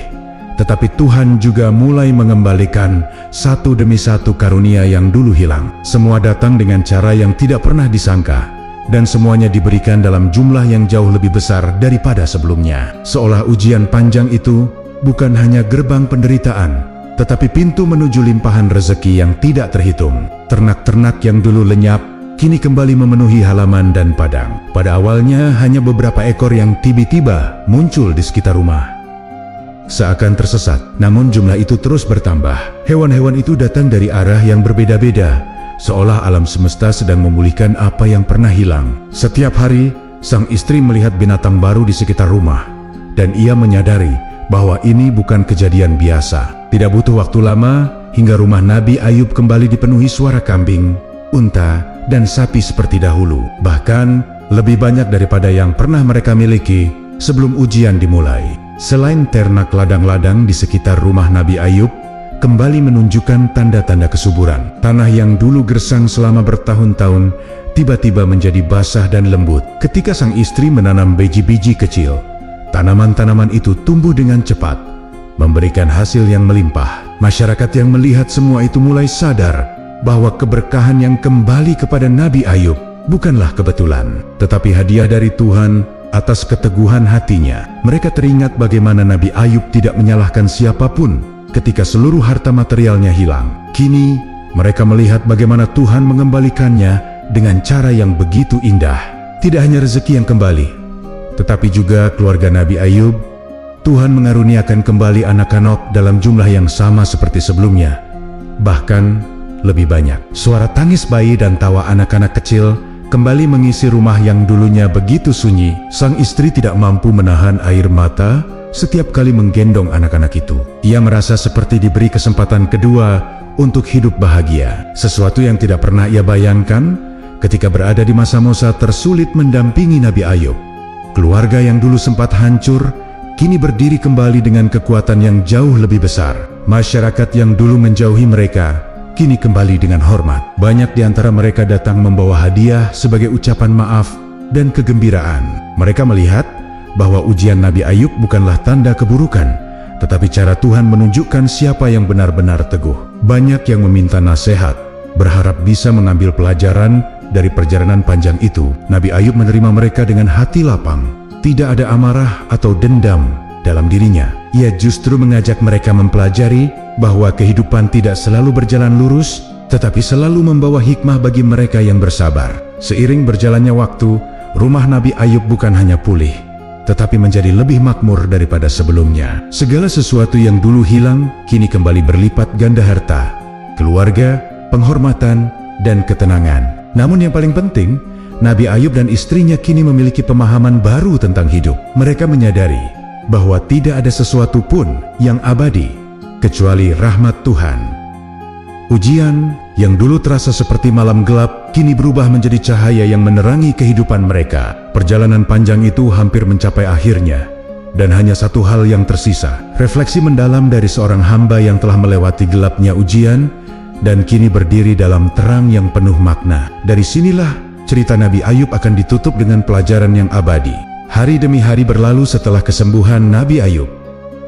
tetapi Tuhan juga mulai mengembalikan satu demi satu karunia yang dulu hilang. Semua datang dengan cara yang tidak pernah disangka, dan semuanya diberikan dalam jumlah yang jauh lebih besar daripada sebelumnya. Seolah ujian panjang itu bukan hanya gerbang penderitaan, tetapi pintu menuju limpahan rezeki yang tidak terhitung. Ternak-ternak yang dulu lenyap kini kembali memenuhi halaman dan padang. Pada awalnya hanya beberapa ekor yang tiba-tiba muncul di sekitar rumah, seakan tersesat, namun jumlah itu terus bertambah. Hewan-hewan itu datang dari arah yang berbeda-beda, seolah alam semesta sedang memulihkan apa yang pernah hilang. Setiap hari, sang istri melihat binatang baru di sekitar rumah, dan ia menyadari bahwa ini bukan kejadian biasa. Tidak butuh waktu lama, hingga rumah Nabi Ayub kembali dipenuhi suara kambing, unta, dan sapi seperti dahulu. Bahkan, lebih banyak daripada yang pernah mereka miliki sebelum ujian dimulai. Selain ternak ladang-ladang di sekitar rumah Nabi Ayub, kembali menunjukkan tanda-tanda kesuburan. Tanah yang dulu gersang selama bertahun-tahun, tiba-tiba menjadi basah dan lembut. Ketika sang istri menanam biji-biji kecil, tanaman-tanaman itu tumbuh dengan cepat, memberikan hasil yang melimpah. Masyarakat yang melihat semua itu mulai sadar bahwa keberkahan yang kembali kepada Nabi Ayub bukanlah kebetulan, tetapi hadiah dari Tuhan atas keteguhan hatinya. Mereka teringat bagaimana Nabi Ayub tidak menyalahkan siapapun ketika seluruh harta materialnya hilang. Kini mereka melihat bagaimana Tuhan mengembalikannya dengan cara yang begitu indah. Tidak hanya rezeki yang kembali, tetapi juga keluarga Nabi Ayub. Tuhan mengaruniakan kembali anak-anak dalam jumlah yang sama seperti sebelumnya, bahkan lebih banyak. Suara tangis bayi dan tawa anak-anak kecil kembali mengisi rumah yang dulunya begitu sunyi. Sang istri tidak mampu menahan air mata setiap kali menggendong anak-anak itu. Ia merasa seperti diberi kesempatan kedua untuk hidup bahagia, sesuatu yang tidak pernah ia bayangkan ketika berada di masa-masa tersulit mendampingi Nabi Ayub. Keluarga yang dulu sempat hancur kini berdiri kembali dengan kekuatan yang jauh lebih besar. Masyarakat yang dulu menjauhi mereka kini kembali dengan hormat. Banyak di antara mereka datang membawa hadiah sebagai ucapan maaf dan kegembiraan. Mereka melihat bahwa ujian Nabi Ayub bukanlah tanda keburukan, tetapi cara Tuhan menunjukkan siapa yang benar-benar teguh. Banyak yang meminta nasihat, berharap bisa mengambil pelajaran dari perjalanan panjang itu. Nabi Ayub menerima mereka dengan hati lapang. Tidak ada amarah atau dendam dalam dirinya. Ia justru mengajak mereka mempelajari bahwa kehidupan tidak selalu berjalan lurus, tetapi selalu membawa hikmah bagi mereka yang bersabar. Seiring berjalannya waktu, rumah Nabi Ayub bukan hanya pulih, tetapi menjadi lebih makmur daripada sebelumnya. Segala sesuatu yang dulu hilang, kini kembali berlipat ganda harta, keluarga, penghormatan, dan ketenangan. Namun yang paling penting, Nabi Ayub dan istrinya kini memiliki pemahaman baru tentang hidup. Mereka menyadari bahwa tidak ada sesuatu pun yang abadi kecuali rahmat Tuhan. Ujian yang dulu terasa seperti malam gelap kini berubah menjadi cahaya yang menerangi kehidupan mereka. Perjalanan panjang itu hampir mencapai akhirnya, dan hanya satu hal yang tersisa: refleksi mendalam dari seorang hamba yang telah melewati gelapnya ujian dan kini berdiri dalam terang yang penuh makna. Dari sinilah cerita Nabi Ayub akan ditutup dengan pelajaran yang abadi. Hari demi hari berlalu setelah kesembuhan Nabi Ayub,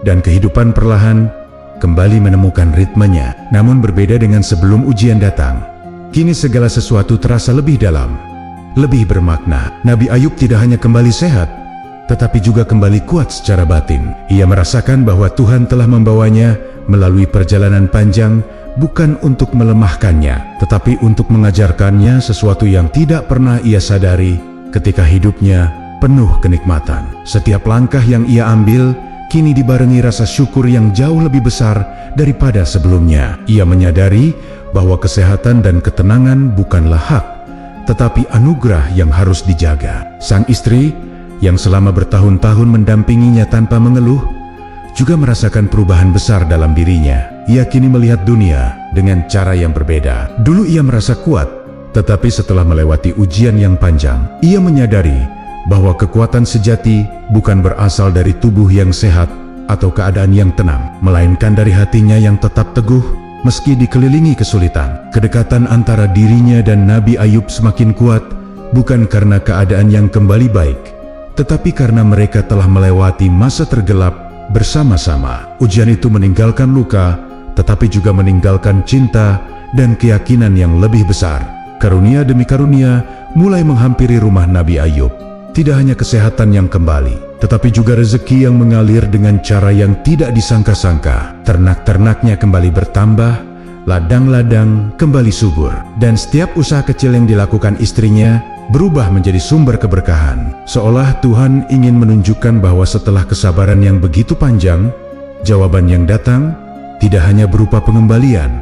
dan kehidupan perlahan kembali menemukan ritmenya. Namun berbeda dengan sebelum ujian datang, kini segala sesuatu terasa lebih dalam, lebih bermakna. Nabi Ayub tidak hanya kembali sehat, tetapi juga kembali kuat secara batin. Ia merasakan bahwa Tuhan telah membawanya melalui perjalanan panjang bukan untuk melemahkannya, tetapi untuk mengajarkannya sesuatu yang tidak pernah ia sadari ketika hidupnya penuh kenikmatan. Setiap langkah yang ia ambil kini dibarengi rasa syukur yang jauh lebih besar daripada sebelumnya. Ia menyadari bahwa kesehatan dan ketenangan bukanlah hak, tetapi anugerah yang harus dijaga. Sang istri yang selama bertahun-tahun mendampinginya tanpa mengeluh juga merasakan perubahan besar dalam dirinya. Ia kini melihat dunia dengan cara yang berbeda. Dulu ia merasa kuat, tetapi setelah melewati ujian yang panjang, ia menyadari bahwa kekuatan sejati bukan berasal dari tubuh yang sehat atau keadaan yang tenang, melainkan dari hatinya yang tetap teguh meski dikelilingi kesulitan. Kedekatan antara dirinya dan Nabi Ayub semakin kuat, bukan karena keadaan yang kembali baik, tetapi karena mereka telah melewati masa tergelap bersama-sama. Ujian itu meninggalkan luka, tetapi juga meninggalkan cinta dan keyakinan yang lebih besar. Karunia demi karunia mulai menghampiri rumah Nabi Ayub. Tidak hanya kesehatan yang kembali, tetapi juga rezeki yang mengalir dengan cara yang tidak disangka-sangka. Ternak-ternaknya kembali bertambah, ladang-ladang kembali subur, dan setiap usaha kecil yang dilakukan istrinya berubah menjadi sumber keberkahan. Seolah Tuhan ingin menunjukkan bahwa setelah kesabaran yang begitu panjang, jawaban yang datang tidak hanya berupa pengembalian,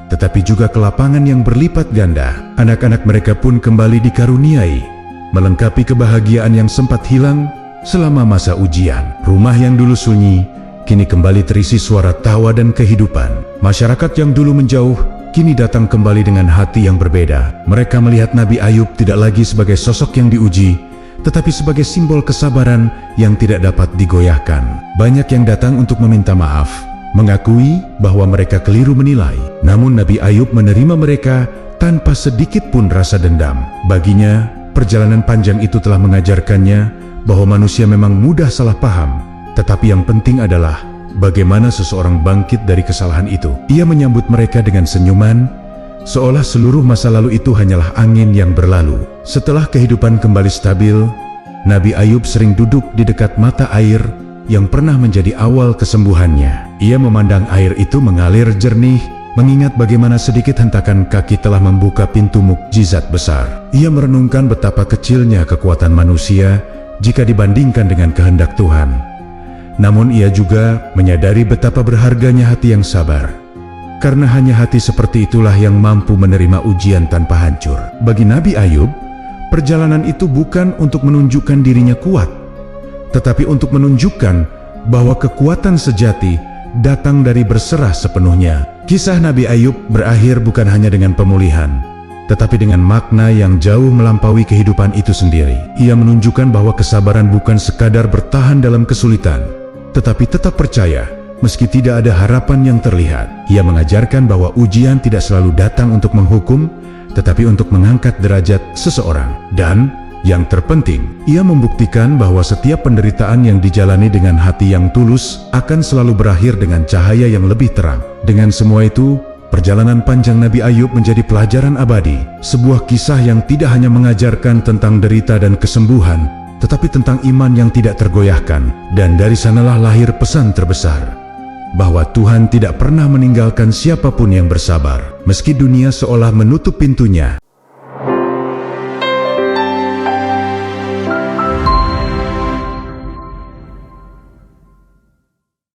tetapi juga kelapangan yang berlipat ganda. Anak-anak mereka pun kembali dikaruniai, melengkapi kebahagiaan yang sempat hilang selama masa ujian. Rumah yang dulu sunyi kini kembali terisi suara tawa dan kehidupan. Masyarakat yang dulu menjauh kini datang kembali dengan hati yang berbeda. Mereka melihat Nabi Ayub tidak lagi sebagai sosok yang diuji, tetapi sebagai simbol kesabaran yang tidak dapat digoyahkan. Banyak yang datang untuk meminta maaf, mengakui bahwa mereka keliru menilai. Namun Nabi Ayub menerima mereka tanpa sedikit pun rasa dendam. Baginya, perjalanan panjang itu telah mengajarkannya bahwa manusia memang mudah salah paham, tetapi yang penting adalah bagaimana seseorang bangkit dari kesalahan itu. Ia menyambut mereka dengan senyuman, seolah seluruh masa lalu itu hanyalah angin yang berlalu. Setelah kehidupan kembali stabil, Nabi Ayub sering duduk di dekat mata air yang pernah menjadi awal kesembuhannya. Ia memandang air itu mengalir jernih, mengingat bagaimana sedikit hentakan kaki telah membuka pintu mukjizat besar. Ia merenungkan betapa kecilnya kekuatan manusia jika dibandingkan dengan kehendak Tuhan. Namun ia juga menyadari betapa berharganya hati yang sabar, karena hanya hati seperti itulah yang mampu menerima ujian tanpa hancur. Bagi Nabi Ayub, perjalanan itu bukan untuk menunjukkan dirinya kuat, tetapi untuk menunjukkan bahwa kekuatan sejati datang dari berserah sepenuhnya. Kisah Nabi Ayub berakhir bukan hanya dengan pemulihan, tetapi dengan makna yang jauh melampaui kehidupan itu sendiri. Ia menunjukkan bahwa kesabaran bukan sekadar bertahan dalam kesulitan, tetapi tetap percaya meski tidak ada harapan yang terlihat. Ia mengajarkan bahwa ujian tidak selalu datang untuk menghukum, tetapi untuk mengangkat derajat seseorang. Dan yang terpenting, ia membuktikan bahwa setiap penderitaan yang dijalani dengan hati yang tulus akan selalu berakhir dengan cahaya yang lebih terang. Dengan semua itu, perjalanan panjang Nabi Ayub menjadi pelajaran abadi, sebuah kisah yang tidak hanya mengajarkan tentang derita dan kesembuhan, tetapi tentang iman yang tidak tergoyahkan. Dan dari sanalah lahir pesan terbesar, bahwa Tuhan tidak pernah meninggalkan siapapun yang bersabar. Meski dunia seolah menutup pintunya,